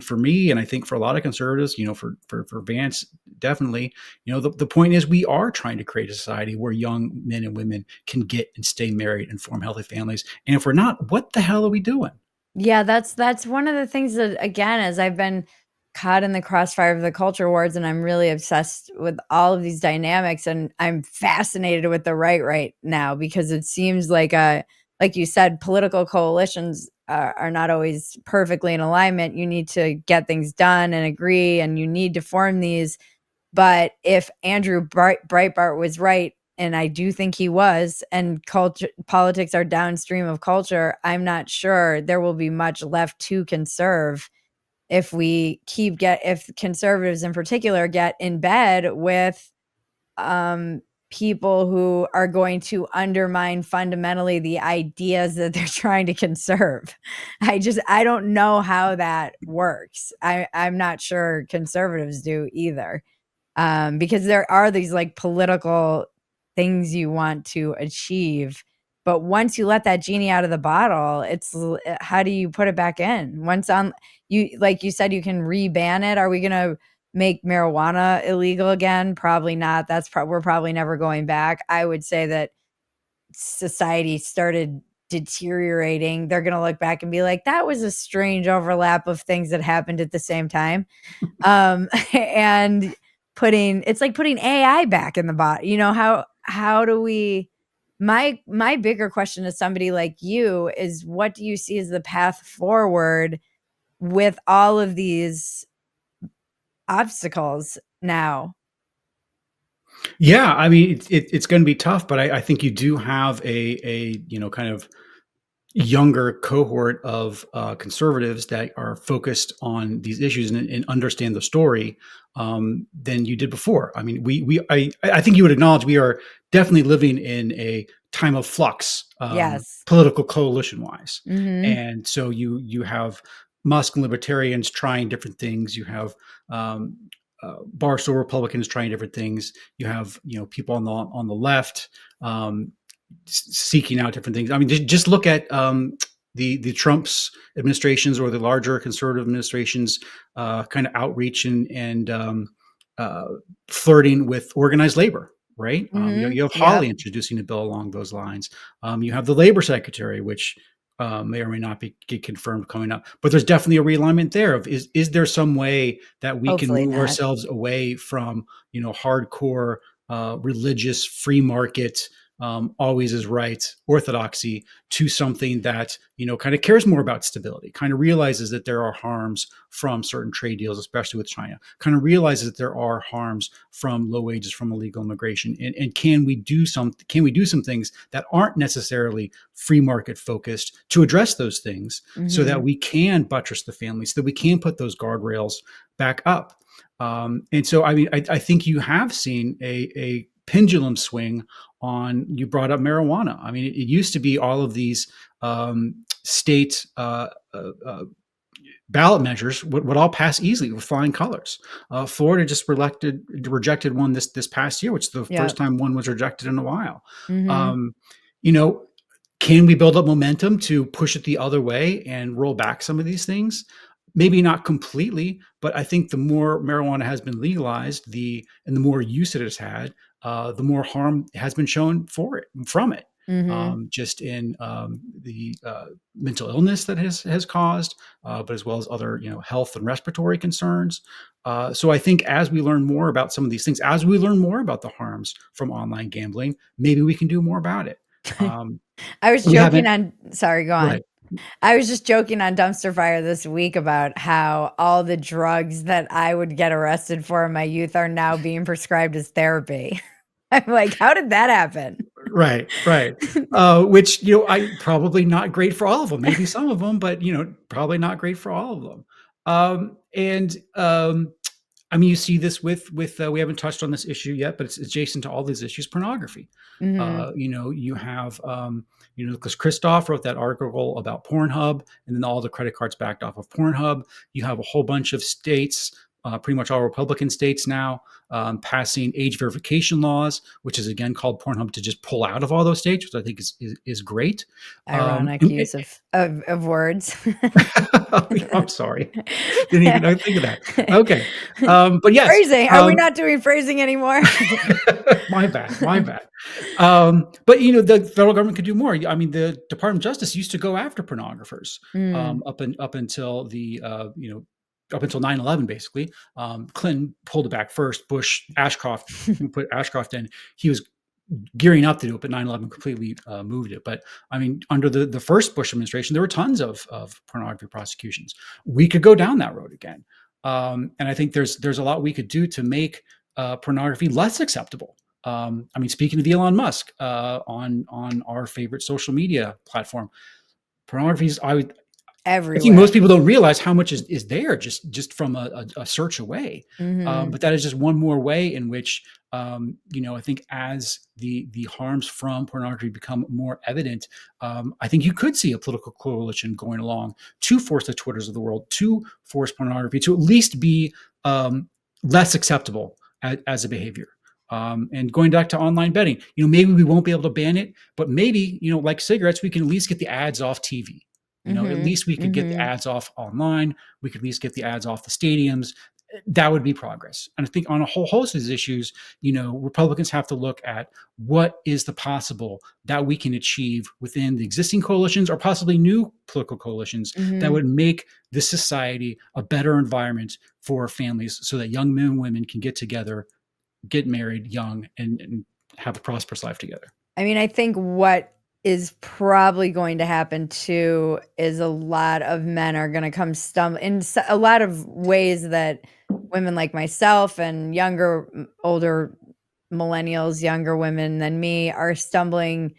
for me, and I think for a lot of conservatives, for Vance, definitely, the point is we are trying to create a society where young men and women can get and stay married and form healthy families. And if we're not, what the hell are we doing? Yeah, that's one of the things that, again, as I've been caught in the crossfire of the culture wars, and I'm really obsessed with all of these dynamics, and I'm fascinated with the right now because it seems like you said, political coalitions are not always perfectly in alignment. You need to get things done and agree, and you need to form these. But if Andrew Breitbart was right, and I do think he was, and politics are downstream of culture, I'm not sure there will be much left to conserve if if conservatives in particular get in bed with um, people who are going to undermine fundamentally the ideas that they're trying to conserve. I don't know how that works. I'm not sure conservatives do either, because there are these like political things you want to achieve. But once you let that genie out of the bottle, how do you put it back in? Once on you, like you said, you can reban it. Are we going to make marijuana illegal again? Probably not. We're probably never going back. I would say that society started deteriorating. They're going to look back and be like, that was a strange overlap of things that happened at the same time. And it's like putting AI back in the bot. How do we my bigger question to somebody like you is, what do you see as the path forward with all of these obstacles now? Yeah, I mean, it's going to be tough, but I think you do have a kind of younger cohort of conservatives that are focused on these issues and understand the story than you did before. I mean, I think you would acknowledge we are definitely living in a time of flux, Yes. political coalition wise, Mhm. and so you have Musk and libertarians trying different things. You have Barstool Republicans trying different things. You have people on the left seeking out different things. I mean, just look at the Trump's administrations or the larger conservative administrations kind of outreach and flirting with organized labor. Right. Mhm. You have Yep. Hawley introducing a bill along those lines. You have the labor secretary, which may or may not get confirmed coming up. But there's definitely a realignment there. Of is there some way that we can Hopefully move not. ourselves away from hardcore religious free market always is right orthodoxy to something that kind of cares more about stability, kind of realizes that there are harms from certain trade deals, especially with China, kind of realizes that there are harms from low wages, from illegal immigration, and can we do some things that aren't necessarily free market focused to address those things so that Mhm. we can buttress the family, so that we can put those guardrails back up. And so I think you have seen a pendulum swing on. You brought up marijuana. I mean, it used to be all of these state ballot measures would all pass easily with flying colors. Florida just rejected one this past year, which is the first Yep. time one was rejected in a while. Mhm. Um, you know, can we build up momentum to push it the other way and roll back some of these things? Maybe not completely, but I think the more marijuana has been legalized, and the more use it has had, the more harm has been shown from it. Mhm. Just in the mental illness that has caused, but as well as other health and respiratory concerns. So I think as we learn more about some of these things, as we learn more about the harms from online gambling, maybe we can do more about it. Um, I was we joking haven't. on Sorry, go on. Right. I was just joking on Dumpster Fire this week about how all the drugs that I would get arrested for in my youth are now being prescribed as therapy. I'm like, "How did that happen?" Right. Which I probably not great for all of them. Maybe some of them, but probably not great for all of them. And I mean, you see this with we haven't touched on this issue yet, but it's adjacent to all these issues: pornography. Mhm. You have because Christoph wrote that article about Pornhub, and then all the credit cards backed off of Pornhub. You have a whole bunch of states, pretty much all Republican states now, passing age verification laws, which is again called Pornhub to just pull out of all those states, which I think is great. Um, Ironic use of words. I'm sorry, didn't even think of that. Okay, but yes, Phrasing. Are we not doing phrasing anymore? my bad, my bad. But the federal government could do more. I mean, the Department of Justice used to go after pornographers Mm. up until the up until 9/11, basically. Clinton pulled it back first. Bush, Ashcroft, who put Ashcroft in, he was gearing up to do it, but 9/11 completely moved it. But I mean, under the first Bush administration, there were tons of pornography prosecutions. We could go down that road again, and I think there's a lot we could do to make pornography less acceptable. I mean, speaking of Elon Musk, on our favorite social media platform, pornography is I think Everywhere. most people don't realize how much is there just from a search away. Mhm. But that is just one more way in which I think as the harms from pornography become more evident, I think you could see a political coalition going along to force the Twitters of the world to force pornography to at least be less acceptable as a behavior. And going back to online betting, maybe we won't be able to ban it, but maybe, like cigarettes, we can at least get the ads off TV. At Mhm. least we could get the Mhm. ads off online. We could at least get the ads off the stadiums. That would be progress. And I think on a whole host of these issues, Republicans have to look at what is the possible that we can achieve within the existing coalitions or possibly new political coalitions that Mhm. would make this society a better environment for families so that young men and women can get together, get married young, and have a prosperous life together. I mean, I think what is probably going to happen too is a lot of men are gonna come in a lot of ways that women like myself and older millennials, younger women than me are stumbling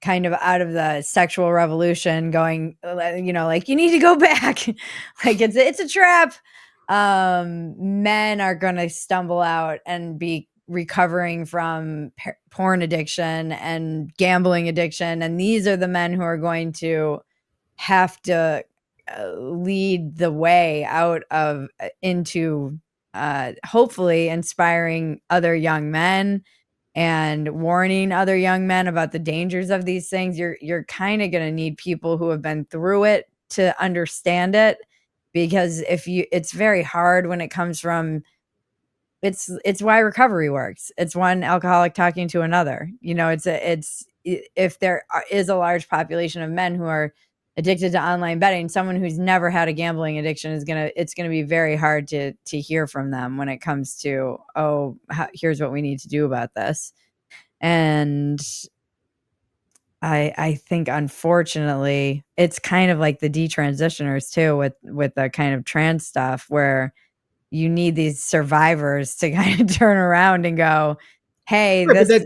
kind of out of the sexual revolution going, like, "You need to go back." Like, it's a trap. Men are gonna stumble out and be recovering from porn addiction and gambling addiction, and these are the men who are going to have to lead the way out of into hopefully inspiring other young men and warning other young men about the dangers of these things. You're kind of going to need people who have been through it to understand it, because if you it's very hard when it comes from it's why recovery works. It's one alcoholic talking to another. If there is a large population of men who are addicted to online betting, someone who's never had a gambling addiction it's gonna be very hard to hear from them when it comes to, oh, here's what we need to do about this. And I think unfortunately it's kind of like the detransitioners too with the kind of trans stuff where you need these survivors to kind of turn around and go, "Hey, Right, this."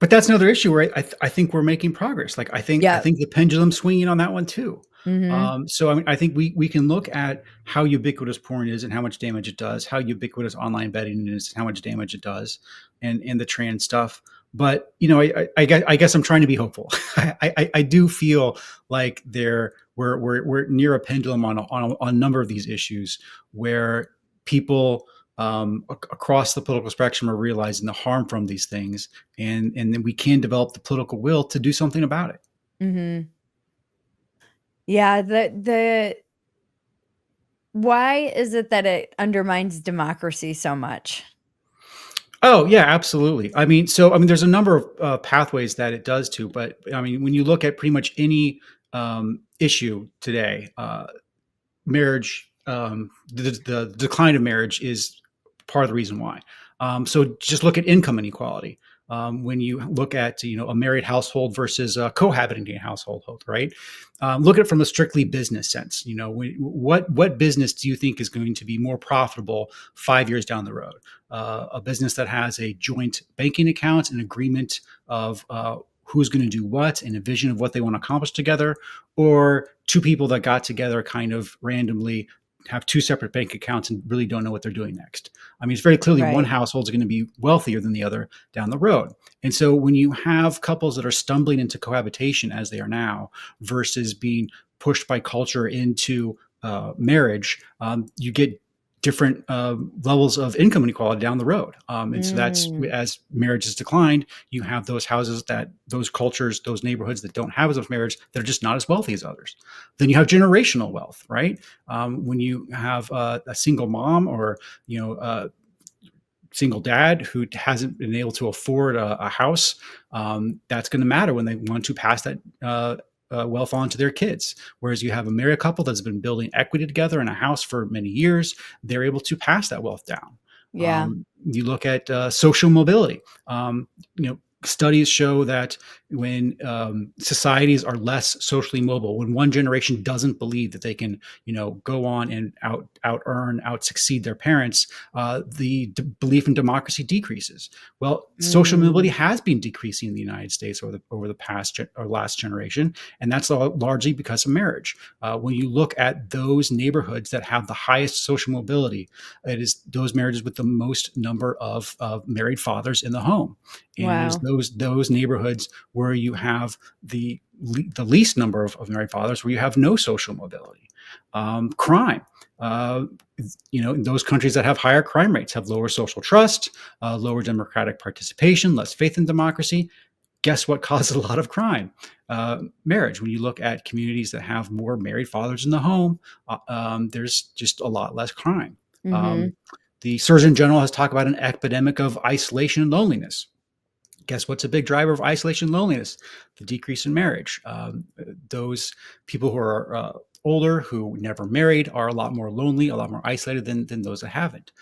but that's another issue where I think we're making progress. Like I Yep. think the pendulum's swinging on that one too. Mhm. So I mean, I think we can look at how ubiquitous porn is and how much damage it does, how ubiquitous online betting is, and how much damage it does, and the trans stuff. But I guess I'm trying to be hopeful. I do feel like we're near a pendulum on a number of these issues where people across the political spectrum are realizing the harm from these things, and then we can develop the political will to do something about it. Mhm. Yeah, the why is it that it undermines democracy so much? Oh yeah, absolutely. I mean, there's a number of pathways that it does to, but I mean, when you look at pretty much any issue today, marriage, the decline of marriage is part of the reason why. So just look at income inequality. When you look at a married household versus a cohabitating household, right? Look at it from a strictly business sense. What business do you think is going to be more profitable 5 years down the road? A business that has a joint banking account, an agreement of who's going to do what, and a vision of what they want to accomplish together, or two people that got together kind of randomly, have two separate bank accounts and really don't know what they're doing next. I mean, it's very clearly one Right. household is going to be wealthier than the other down the road. And so when you have couples that are stumbling into cohabitation as they are now versus being pushed by culture into marriage, you get different levels of income inequality down the road. And so that's, Mm. as marriage has declined, you have those houses, that those cultures, those neighborhoods that don't have as much marriage, that are just not as wealthy as others. Then you have generational wealth, right? When you have a single mom, or single dad who hasn't been able to afford a house, that's going to matter when they want to pass that wealth on to their kids. Whereas you have a married couple that's been building equity together in a house for many years, they're able to pass that wealth down. Yeah. You look at social mobility. Studies show that when societies are less socially mobile, when one generation doesn't believe that they can, go on and out succeed their parents, the belief in democracy decreases. Well, social mobility Mm. has been decreasing in the United States over the past or last generation, and that's largely because of marriage. When you look at those neighborhoods that have the highest social mobility, it is those marriages with the most number of married fathers in the home, and it is Wow. those neighborhoods where you have the least number of married fathers, where you have no social mobility. Crime. Uh, those countries that have higher crime rates have lower social trust, lower democratic participation, less faith in democracy. Guess what causes a lot of crime? Marriage. When you look at communities that have more married fathers in the home, there's just a lot less crime. Mm-hmm. Um, the Surgeon General has talked about an epidemic of isolation and loneliness. Guess what's a big driver of isolation and loneliness? The decrease in marriage. Those people who are older, who never married, are a lot more lonely, a lot more isolated than those that haven't.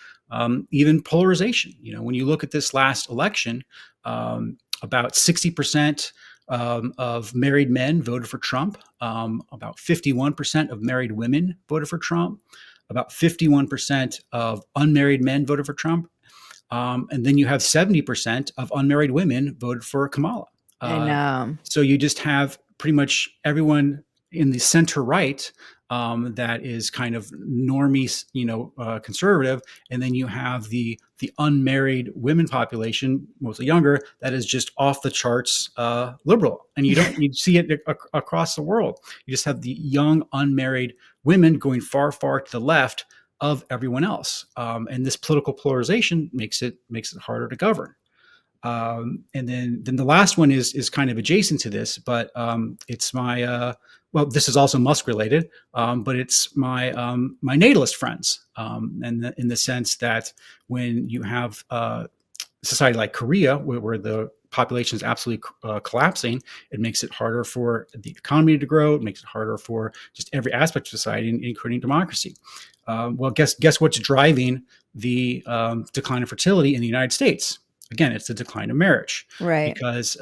Even polarization. When you look at this last election, about 60% of married men voted for Trump. About 51% of married women voted for Trump. About 51% of unmarried men voted for Trump. And then you have 70% of unmarried women voted for Kamala. I Uh, know. so you just have pretty much everyone in the center right that is kind of normie, conservative, and then you have the unmarried women population, mostly younger, that is just off the charts liberal, and you see it across the world. You just have the young unmarried women going far, far to the left of everyone else, and this political polarization makes it harder to govern. And then the last one is kind of adjacent to this, but it's my well, this is also Musk related, but it's my natalist friends, and in the sense that when you have society like Korea, where the population is absolutely collapsing, it makes it harder for the economy to grow. It makes it harder for just every aspect of society, including democracy. Well, guess what's driving the decline of fertility in the United States? Again, it's the decline of marriage, Right. because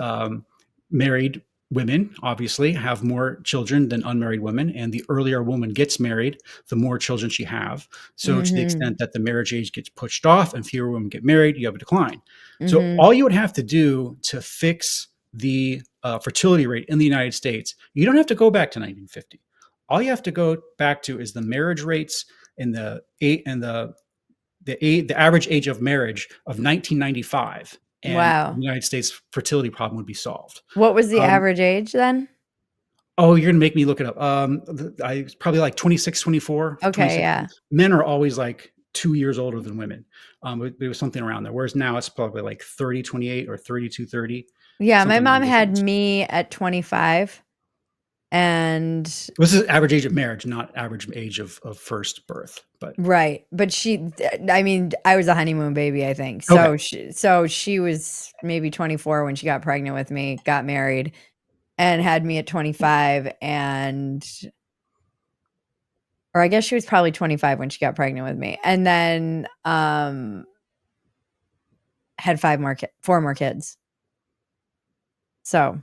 married women obviously have more children than unmarried women, and the earlier a woman gets married, the more children she have. So to the Mm-hmm. extent that the marriage age gets pushed off and fewer women get married, you have a decline. So Mm-hmm. all you would have to do to fix the fertility rate in the United States, you don't have to go back to 1950. All you have to go back to is the marriage rates in the average age of marriage of 1995, and the Wow. United States fertility problem would be solved. What was the Um, average age then? oh, you're gonna make me look it up. I probably like 26, 24, Okay, 26. yeah. Men are always like 2 years older than women. But it was something around there. Whereas now it's probably like 30, 28 or 32, 30, Yeah, my something along mom those had lines. me at 25 and This is average age of marriage, not average age of first birth. But right, but I mean, I was a honeymoon baby, I think. okay, So she was maybe 24 when she got pregnant with me, got married, and had me at 25, and or I guess she was probably 25 when she got pregnant with me. And then had 4 more kids. So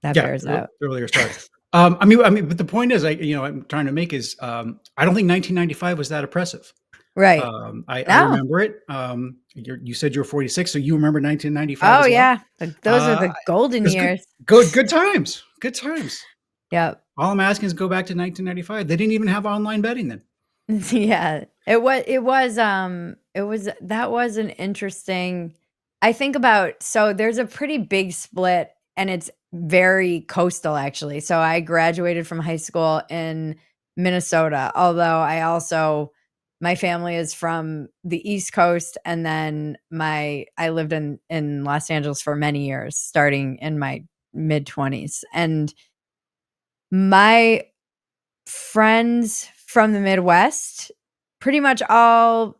that yeah, bears out. earlier start. But the point is, I'm trying to make is, I don't think 1995 was that oppressive. Right. I No. remember it. You said you were 46, so you remember 1995 Oh, as well. yeah. Those are the It golden was good, years. good times, good times. Yep. All I'm asking is go back to 1995. They didn't even have online betting then. Yeah. That was an interesting. I think about, so there's a pretty big split, and it's very coastal actually. So I graduated from high school in Minnesota, although my family is from the East Coast, and then I lived in Los Angeles for many years, starting in my mid 20s. And my friends from the Midwest pretty much all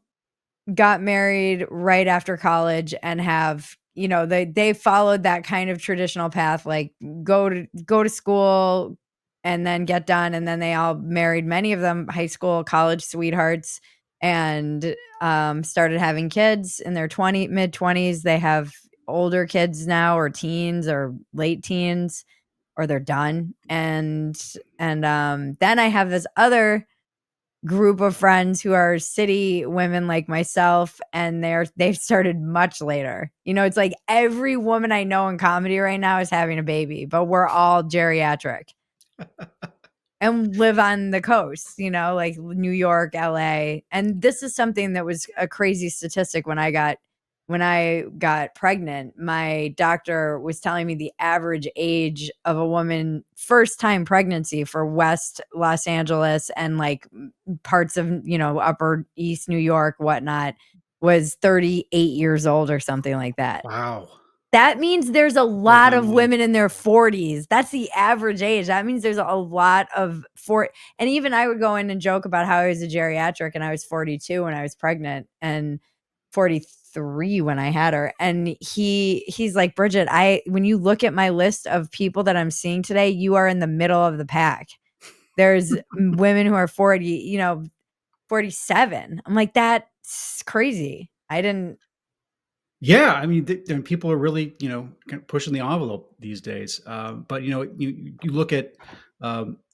got married right after college, and have, they followed that kind of traditional path, like go to school and then get done, and then they all married, many of them high school, college sweethearts, and started having kids in their mid 20s. They have older kids now, or teens, or late teens, or they're done. And then I have this other group of friends who are city women like myself, and they've started much later. It's like every woman I know in comedy right now is having a baby, but we're all geriatric and live on the coast, like New York, LA. And this is something that was a crazy statistic when I got pregnant. My doctor was telling me the average age of a woman first time pregnancy for West Los Angeles and like parts of, upper East New York, whatnot, was 38 years old or something like that. Wow. That means there's a Blows lot my of mind. women in their 40s. That's the average age. That means there's a lot of and even I would go in and joke about how I was a geriatric and I was 42 when I was pregnant and 43 when I had her. And he's like, "Bridget, when you look at my list of people that I'm seeing today, you are in the middle of the pack. There's women who are 40, 47." I'm like, "That's crazy." I didn't. Yeah, I mean, people are really, kind of pushing the envelope these days. But you look at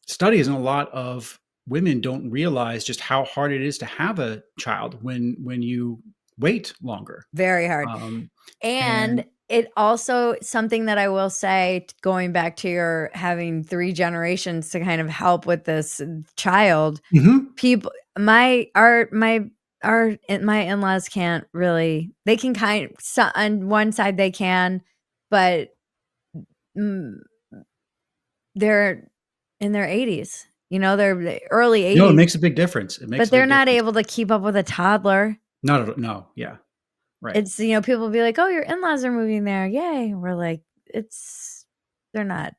studies, and a lot of women don't realize just how hard it is to have a child when you wait longer. Very hard. Um, And and it also, something that I will say, going back to your having 3 generations to kind of help with this child, Mhm. people my in-laws can't really, they can on one side they can, but, mm, they're in their 80s, they're the early No, it 80s, makes a big difference. It makes but a big they're not difference. able to keep up with a toddler. Not at all. No, yeah, right. It's, people will be like, "Oh, your in-laws are moving there. Yay." We're like, they're not.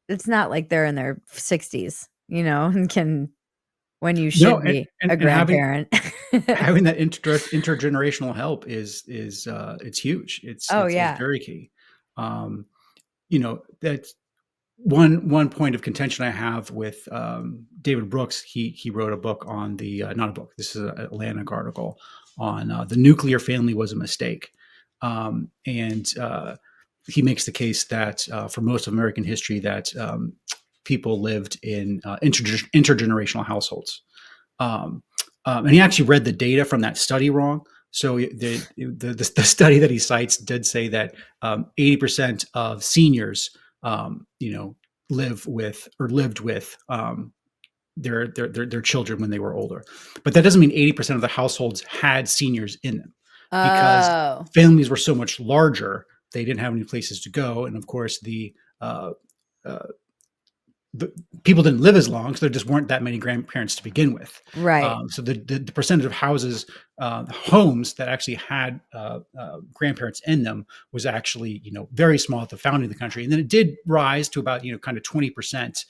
It's not like they're in their 60s, and when you No, should be a and grandparent. having that intergenerational help is it's huge. Oh, It's yeah. very key. Um, that's one point of contention I have with David Brooks. He wrote a book on the not a book. This is an Atlantic article on the nuclear family was a mistake, and he makes the case that for most of American history that people lived in intergenerational households. Um, and he actually read the data from that study wrong. So the study that he cites did say that 80% of seniors, live with or lived with their children when they were older. But that doesn't mean 80% of the households had seniors in them, because Oh, families were so much larger. They didn't have any places to go, and of course uh, uh, the people didn't live as long, so there just weren't that many grandparents to begin with. right, So the percentage of houses, homes that actually had grandparents in them was actually very small at the founding of the country, and then it did rise to about kind of 20%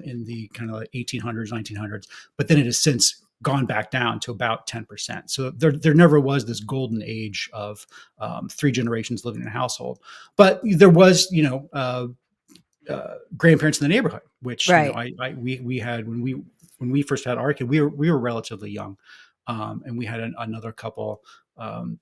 in the kind of like 1800s, 1900s, but then it has since gone back down to about 10%. So there never was this golden age of three generations living in a household, but there was grandparents in the neighborhood, which right. we had when we first had our kid. We were relatively young, and we had another couple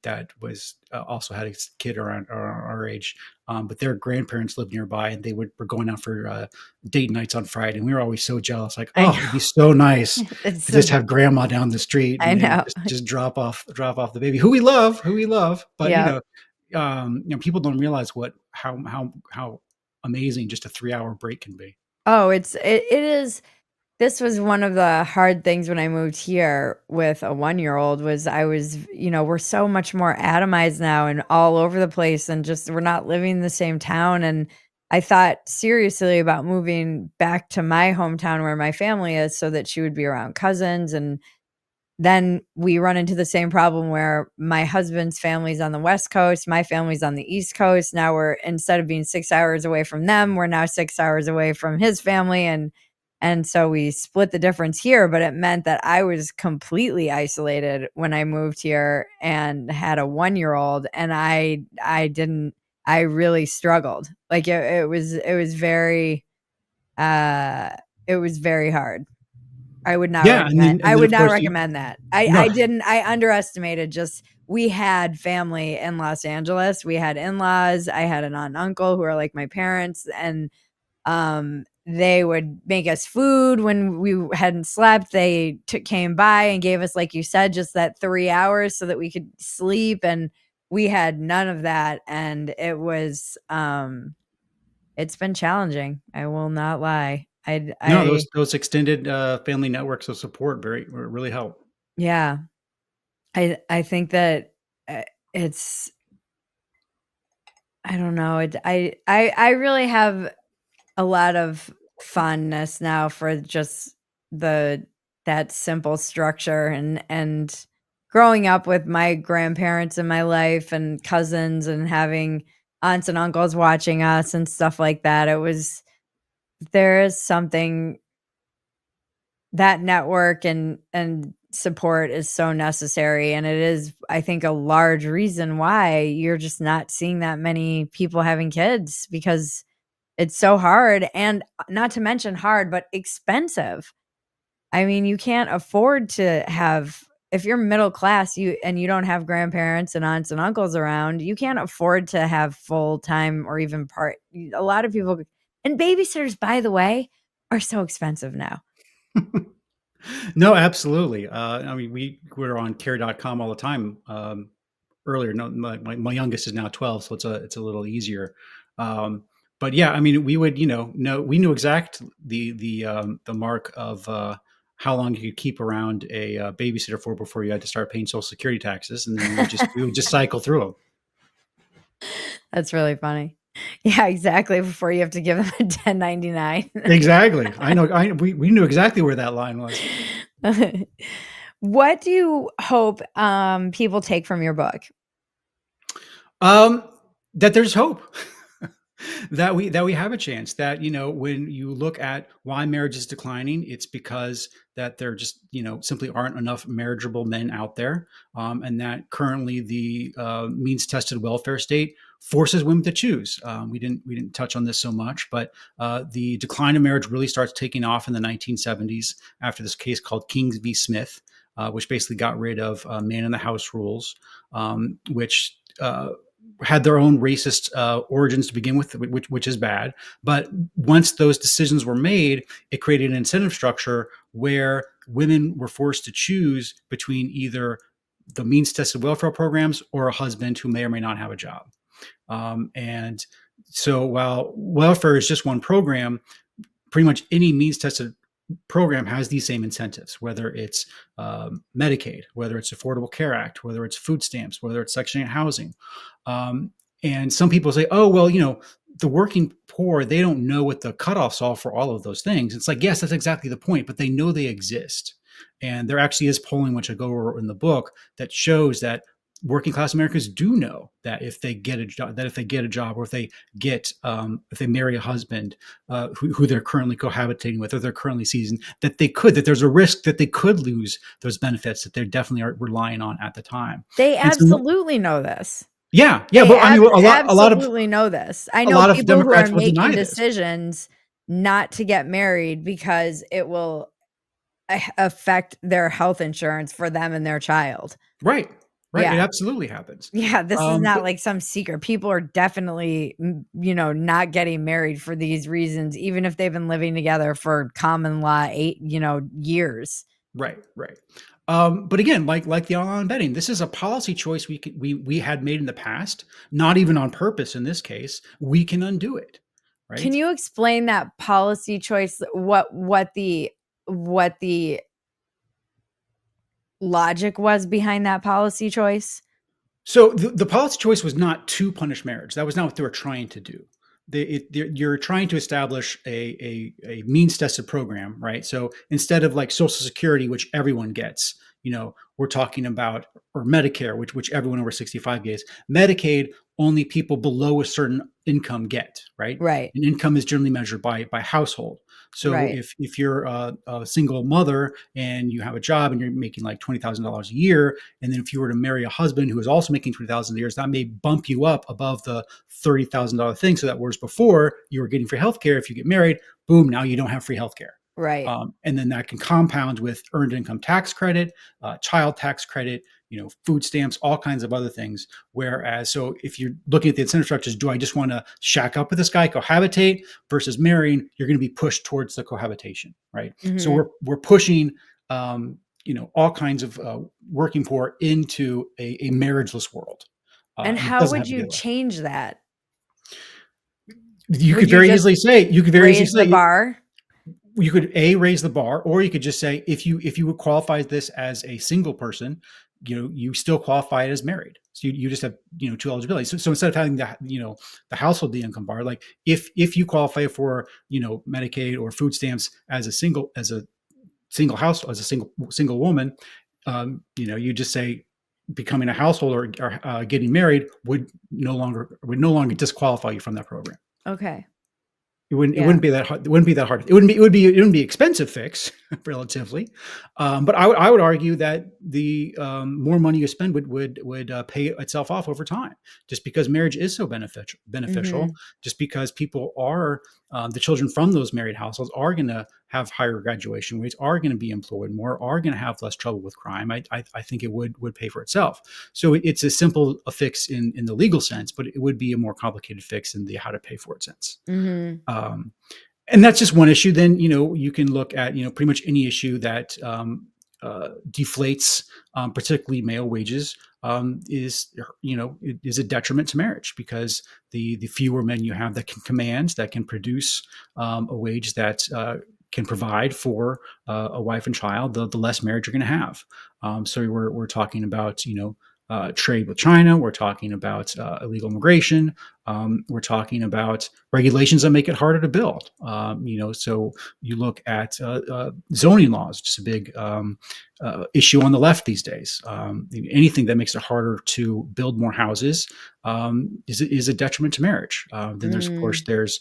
that was also had a kid around our age, but their grandparents lived nearby, and were going out for date nights on Friday, and we were always so jealous, like, I oh, it'd be know. so nice It's to so just good. have grandma down the street I and know. just drop off the baby who we love, but Yep. people don't realize how amazing just a 3-hour break can be. Oh, it is. This was one of the hard things when I moved here with a 1-year-old was I was, we're so much more atomized now and all over the place and just we're not living in the same town. And I thought seriously about moving back to my hometown where my family is so that she would be around cousins. And then we run into the same problem where my husband's family's on the West Coast, my family's on the East Coast. Now we're instead of being 6 hours away from them, we're now 6 hours away from his family, and so we split the difference here, but it meant that I was completely isolated when I moved here and had a 1-year-old, and I didn't I really struggled. Like, uh it was very hard. Yeah, I and then would of not course you recommend that. no. I underestimated just we had family in Los Angeles. We had in-laws. I had an aunt and uncle who are like my parents, and, they would make us food when we hadn't slept. They came by and gave us, like you said, just that 3 hours so that we could sleep, and we had none of that, and it's been challenging. I will not lie. No, I those extended, family networks of support really help. Yeah. I think that, uh, it's I don't know, I really have a lot of fondness now for just the that simple structure and growing up with my grandparents in my life and cousins and having aunts and uncles watching us and stuff like that. There is something that network and support is so necessary, and it is, I think, a large reason why you're just not seeing that many people having kids because it's so hard and not to mention hard, but expensive. I mean, you can't afford to have if you're middle class, you don't have grandparents and aunts and uncles around, you can't afford to have full-time or even part a lot of people and babysitters, by the way, are so expensive now. No, absolutely. I mean, we're on care.com all the time. Earlier, no, my youngest is now 12, so it's a little easier. Um, but yeah, I mean, we would, know we knew exact the mark of how long you could keep around a babysitter for before you had to start paying Social Security taxes, and then we would just cycle through them. That's really funny. Yeah, exactly, before you have to give them a 1099. Exactly. I know. We knew exactly where that line was. What do you hope, people take from your book? Um, that there's hope. That we have a chance. That when you look at why marriage is declining, it's because that there just simply aren't enough marriageable men out there, and that currently the means tested welfare state forces women to choose. We didn't touch on this so much, but the decline of marriage really starts taking off in the 1970s after this case called Kings v. Smith, which basically got rid of man in the house rules, which had their own racist origins to begin with, which is bad. But once those decisions were made, it created an incentive structure where women were forced to choose between either the means tested welfare programs or a husband who may or may not have a job. And so while welfare is just one program, pretty much any means tested program has these same incentives, whether it's Medicaid, whether it's Affordable Care Act, whether it's food stamps, whether it's Section 8 housing. Um, and some people say, oh, well, the working poor, they don't know what the cutoffs are for all of those things. It's like, yes, that's exactly the point, but they know they exist. And there actually is polling, which I go over in the book, that shows that working class Americans do know that if they get a job, or if they marry a husband who they're currently cohabitating with, or they're currently seasoned, that there's a risk that they could lose those benefits that they definitely are relying on at the time. They And so, absolutely know this. yeah, They but I mean, absolutely know this. I a know lot of people who are Democrats will making deny this. decisions not to get married because it will affect their health insurance for them and their child. Right, right. It Yeah. absolutely happens. Yeah, this is not But like some secret. People are definitely, not getting married for these reasons, even if they've been living together for common law 8, years. right, right. But again, like the online betting, this is a policy choice we had made in the past, not even on purpose in this case. We can undo it, Can right? you explain that policy choice? What the what the logic was behind that policy choice? So the policy choice was not to punish marriage. That was not what they were trying to do. You're trying to establish a means tested program, right? So instead of like Social Security, which everyone gets, we're talking about, or Medicare, which everyone over 65 gets. Medicaid, only people below a certain income get, right? Right. And income is generally measured by household. So Right. if you're a single mother and you have a job and you're making like $20,000 a year, and then if you were to marry a husband who is also making $20,000 a year, that may bump you up above the $30,000 thing. So that whereas before you were getting free healthcare, if you get married, boom, now you don't have free healthcare. Right. And then that can compound with earned income tax credit, child tax credit, food stamps, all kinds of other things. Whereas, so if you're looking at the incentive structures, do I just want to shack up with this guy, cohabitate versus marrying? You're going to be pushed towards the cohabitation, right? So Mhm. we're pushing, all kinds of working poor into a marriageless world, And and it how doesn't would have to be you that way. change that? You Would could you very just easily say, raise the bar? you could raise the bar, or you could just say if you would qualify this as a single person, you still qualify it as married. So you just have two eligibilities. So instead of having the household the income bar, like if you qualify for Medicaid or food stamps as a single household, as a single woman, you just say becoming a household or getting married would no longer disqualify you from that program. Okay. It wouldn't. It Yeah. wouldn't be that hard. It wouldn't be that hard. It wouldn't be. It would be. It wouldn't be expensive fix, relatively. But I would argue that the more money you spend would pay itself off over time. Just because marriage is so beneficial. Mhm. Just because people are the children from those married households are going to have higher graduation rates, are going to be employed more, are going to have less trouble with crime. I think it would pay for itself. So it's a simple a fix in the legal sense, but it would be a more complicated fix in the how to pay for it sense. Mhm. Um, and that's just one issue. Then you can look at pretty much any issue that deflates, particularly male wages, is a detriment to marriage, because the fewer men you have that can command, that can produce a wage that can provide for a wife and child, the less marriage you're going to have. So we're talking about trade with China. We're talking about illegal immigration. We're talking about regulations that make it harder to build. So you look at zoning laws, just a big issue on the left these days. Anything that makes it harder to build more houses is a detriment to marriage. Then there's, of course, Mm. there's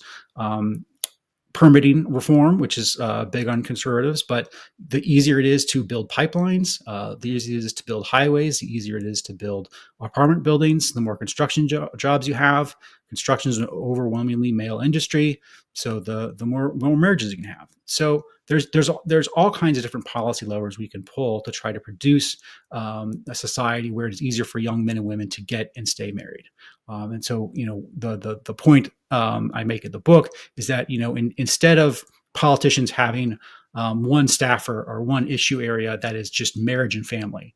permitting reform, which is big on conservatives. But the easier it is to build pipelines, the easier it is to build highways, the easier it is to build apartment buildings, the more construction jobs you have. Construction is an overwhelmingly male industry, so the more marriages you can have. So there's all kinds of different policy levers we can pull to try to produce a society where it's easier for young men and women to get and stay married. And so the point I make in the book is that instead of politicians having one staffer or one issue area that is just marriage and family,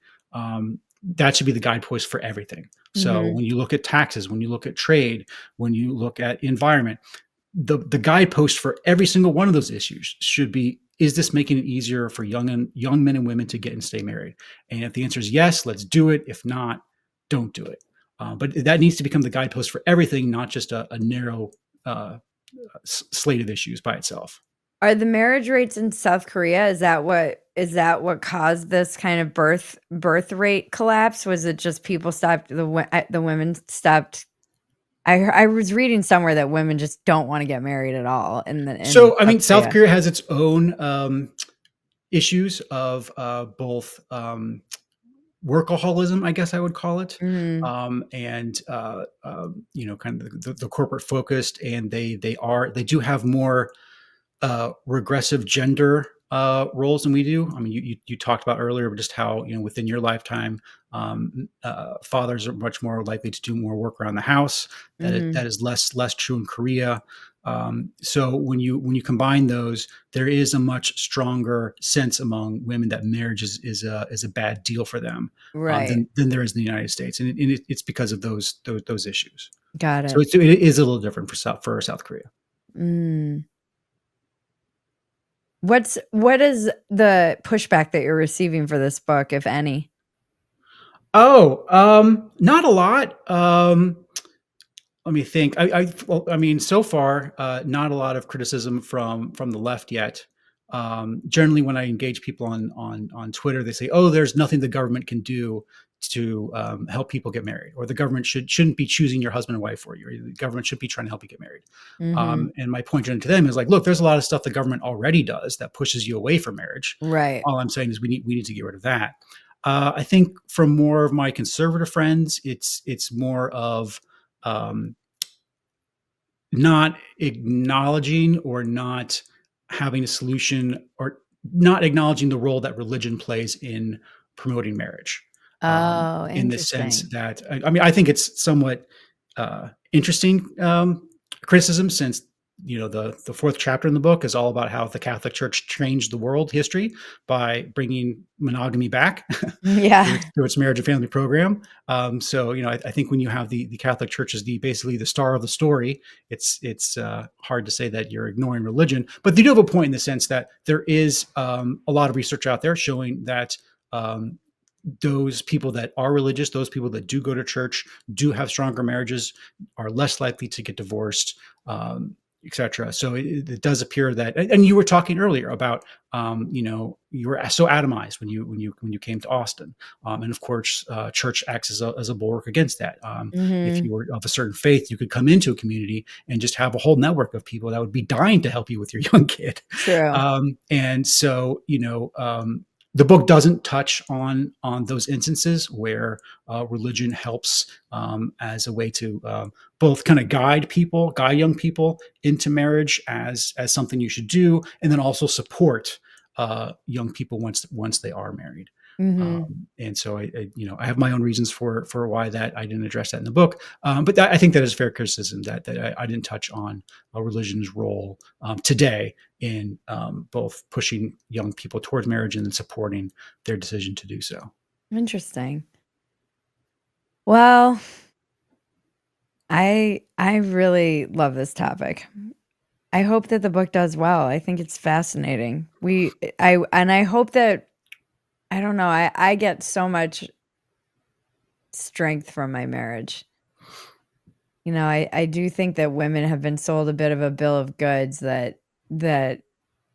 that should be the guidepost for everything. So Mhm. when you look at taxes, when you look at trade, when you look at environment, the guidepost for every single one of those issues should be: is this making it easier for young men and women to get and stay married? And if the answer is yes, let's do it. If not, don't do it. But that needs to become the guidepost for everything, not just a narrow slate of issues by itself. Are the marriage rates in South Korea, is that what caused this kind of birth rate collapse? Was it just people stopped, the women stopped? I was reading somewhere that women just don't wanna get married at all in So, I South mean, South Korea. Korea has its own issues of both workaholism, I guess I would call it, Mhm. and kind of the corporate focused, and they do have more regressive gender roles than we do. I mean, you talked about earlier just how within your lifetime, fathers are much more likely to do more work around the house. That Mhm. is less true in Korea. So when you combine those, there is a much stronger sense among women that marriage is a bad deal for them, Right. than there is in the United States, and it's because of those issues. Got So it. it is a little different for South Korea. Mm. What is the pushback that you're receiving for this book, if any? Oh, not a lot. Let me think. Well, I mean, so far, not a lot of criticism from the left yet. Generally, when I engage people on Twitter, they say, "Oh, there's nothing the government can do to help people get married, or the government shouldn't be choosing your husband and wife for you, or the government should be trying to help you get married." Mhm. And my point to them is like, "Look, there's a lot of stuff the government already does that pushes you away from marriage. Right. All I'm saying is we need to get rid of that." I think from more of my conservative friends, it's more of um, not acknowledging or not having a solution or not acknowledging the role that religion plays in promoting marriage. Oh, In the sense interesting. that, I mean, I think it's somewhat interesting criticism, since the fourth chapter in the book is all about how the Catholic Church changed the world history by bringing monogamy back Yeah. through its marriage and family program. So I think when you have the Catholic Church as basically the star of the story, it's hard to say that you're ignoring religion. But they do have a point in the sense that there is a lot of research out there showing that um, those people that are religious, those people that do go to church, do have stronger marriages, are less likely to get divorced, etc. So it does appear that, and you were talking earlier about, you were so atomized when you came to Austin, and of course, church acts as a bulwark against that. If Mhm. you were of a certain faith, you could come into a community and just have a whole network of people that would be dying to help you with your young kid. True. And so, the book doesn't touch on those instances where religion helps as a way to both kind of guide young people into marriage as something you should do, and then also support young people once they are married. Mhm. And so I have my own reasons for why that I didn't address that in the book. But I think that is fair criticism that I didn't touch on religion's role today in both pushing young people towards marriage and then supporting their decision to do so. Interesting. Well, I really love this topic. I hope that the book does well. I think it's fascinating. I hope that I don't know, I get so much strength from my marriage. I do think that women have been sold a bit of a bill of goods that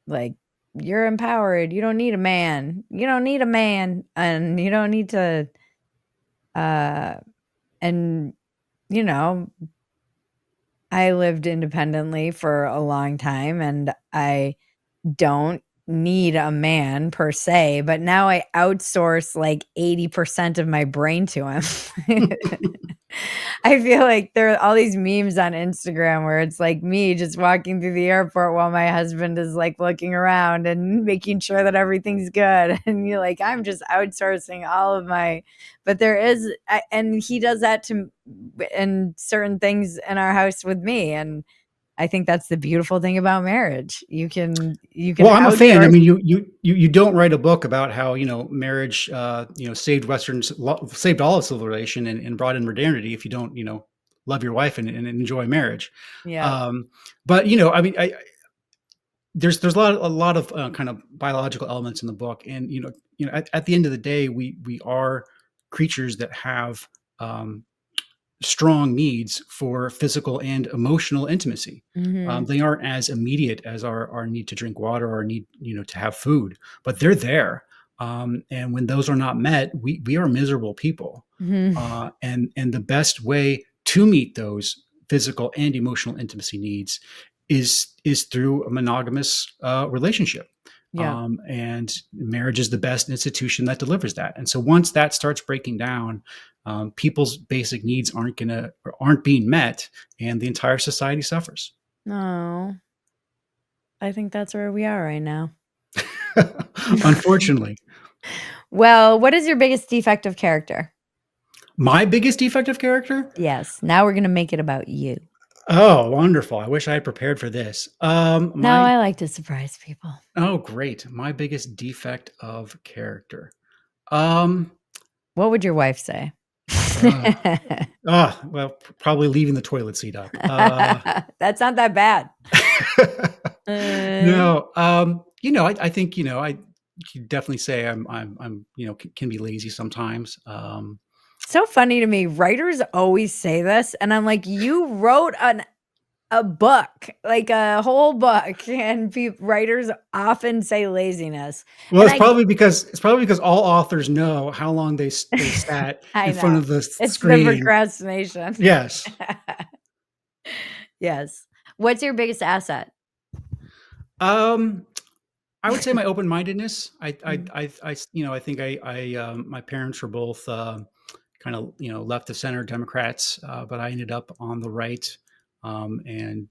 like you're empowered. You don't need a man. You don't need a man and you don't need to uh and you know, I lived independently for a long time and I don't need a man per se, but now I outsource like 80% of my brain to him. I feel like there are all these memes on Instagram where it's like me just walking through the airport while my husband is like looking around and making sure that everything's good. And you're like, I'm just outsourcing all of but and he does that in certain things in our house with me. And I think that's the beautiful thing about marriage. You can Well, I'm a fan. I outsource. mean, you don't write a book about how marriage saved all of civilization and brought in modernity if you don't love your wife and enjoy marriage. Yeah. Um, but I mean, there's a lot of kind of biological elements in the book, and at the end of the day, we are creatures that have strong needs for physical and emotional intimacy. Mhm. They aren't as immediate as our need to drink water or our need, to have food, but they're there. And when those are not met, we are miserable people. Mhm. And the best way to meet those physical and emotional intimacy needs is through a monogamous relationship. Yeah. And marriage is the best institution that delivers that. And so once that starts breaking down, people's basic needs aren't being met, and the entire society suffers. No. I think that's where we are right now. Unfortunately, Well, what is your biggest defective character? my biggest defective character. Yes. Now we're gonna make it about you. Oh, wonderful! I wish I had prepared for this. No, My I like to surprise people. Oh, great! My biggest defect of character. Um, What would your wife say? uh, well, probably leaving the toilet seat up. That's not that bad. Uh, No, I think, I could definitely say I'm can be lazy sometimes. So funny to me. Writers always say this, and I'm like, you wrote a book, like a whole book, and writers often say laziness. Well, And it's probably because all authors know how long they sat I in front know. of the It's the screen. procrastination. Yes. Yes. What's your biggest asset? Um, I would say my open-mindedness. Mm. I think my parents were both kind of left of center Democrats, but I ended up on the right, and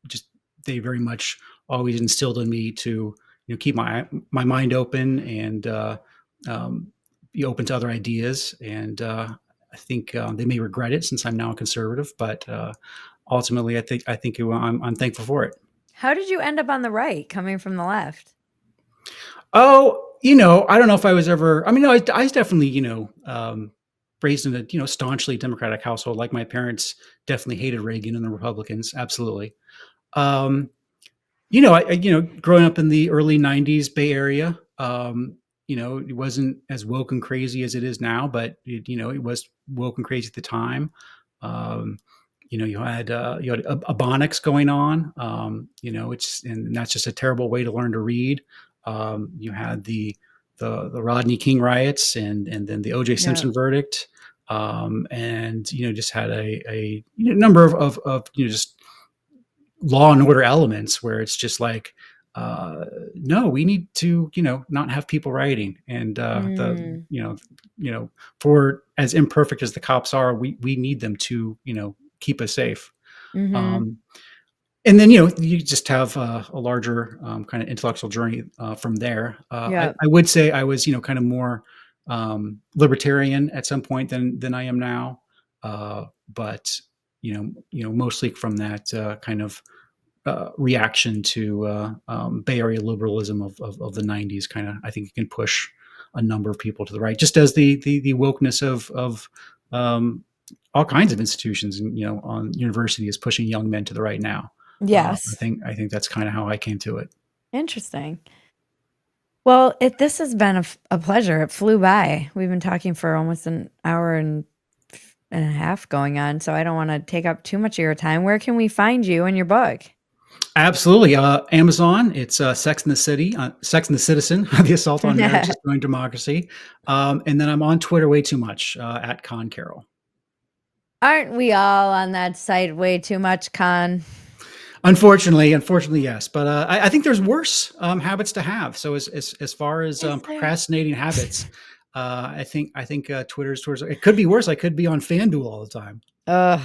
just they very much always instilled in me to keep my mind open and um, be open to other ideas. And I think they may regret it since I'm now a conservative, but ultimately, I think I'm thankful for it. How did you end up on the right coming from the left? Oh, I don't know if I was ever. I mean, no, I was definitely, raised in a staunchly Democratic household. Like my parents definitely hated Reagan and the Republicans. Absolutely. Um, growing up in the early '90s Bay Area, it wasn't as woke and crazy as it is now, but it was woke and crazy at the time. Um, you had Ebonics going on. And that's just a terrible way to learn to read. You had the Rodney King riots and then the O.J. Yeah. Simpson verdict, and just had a number of just law and order elements where it's just like, no, we need to not have people rioting, and the Mm. for as imperfect as the cops are, we need them to keep us safe. Mhm. um, and then you just have a larger kind of intellectual journey from there. I, Yeah. I would say I was kind of more libertarian at some point than I am now, but mostly from that kind of reaction to Bay Area liberalism of the '90s. Kind of, I think it can push a number of people to the right, just as the wokeness of all kinds of institutions, on university is pushing young men to the right now. I Yes. think I think that's kind of how I came to it. Interesting. Well, this has been a pleasure. It flew by. We've been talking for almost an hour and a half going on, so I don't wanna take up too much of your time. Where can we find you and your book? Absolutely. Amazon. It's Sex and the City, Sex and the Citizen, the assault on marriage, destroying democracy. And then I'm on Twitter way too much at Conn Carroll. Aren't we all on that site way too much, Con? Unfortunately, yes. But I think there's worse habits to have. So as far as Is there? procrastinating habits, I think Twitter's towards. It could be worse. I could be on FanDuel all the time. Ugh,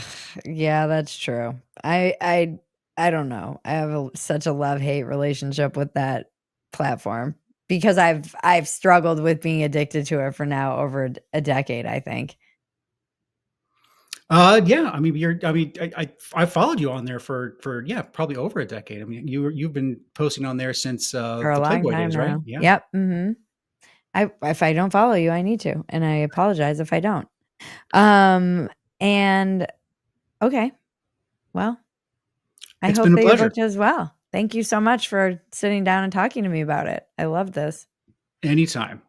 yeah, that's true. I don't know. I have such a love-hate relationship with that platform because I've struggled with being addicted to it for now over a decade, I think. Yeah. I mean, I followed you on there for yeah, probably over a decade. I mean, you've been posting on there since For a the long Playboy time days, right? now. Yeah. Yep, mhm. I if I don't follow you, I need to, and I apologize if I don't. Um, and okay, well, I It's hope been a that your book pleasure. does well. Thank you so much for sitting down and talking to me about it. I love this. Anytime.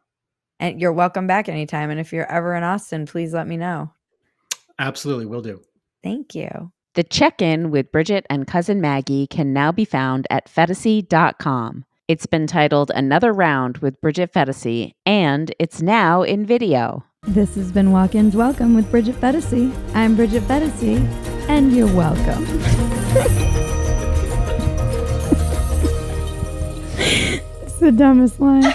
And you're welcome back anytime, and if you're ever in Austin, please let me know. Absolutely, will do. Thank you. The check-in with Bridget and cousin Maggie can now be found at Phetasy.com. It's been titled Another Round with Bridget Phetasy, and it's now in video. This has been Walk-Ins Welcome with Bridget Phetasy. I'm Bridget Phetasy, and you're welcome. It's the dumbest line.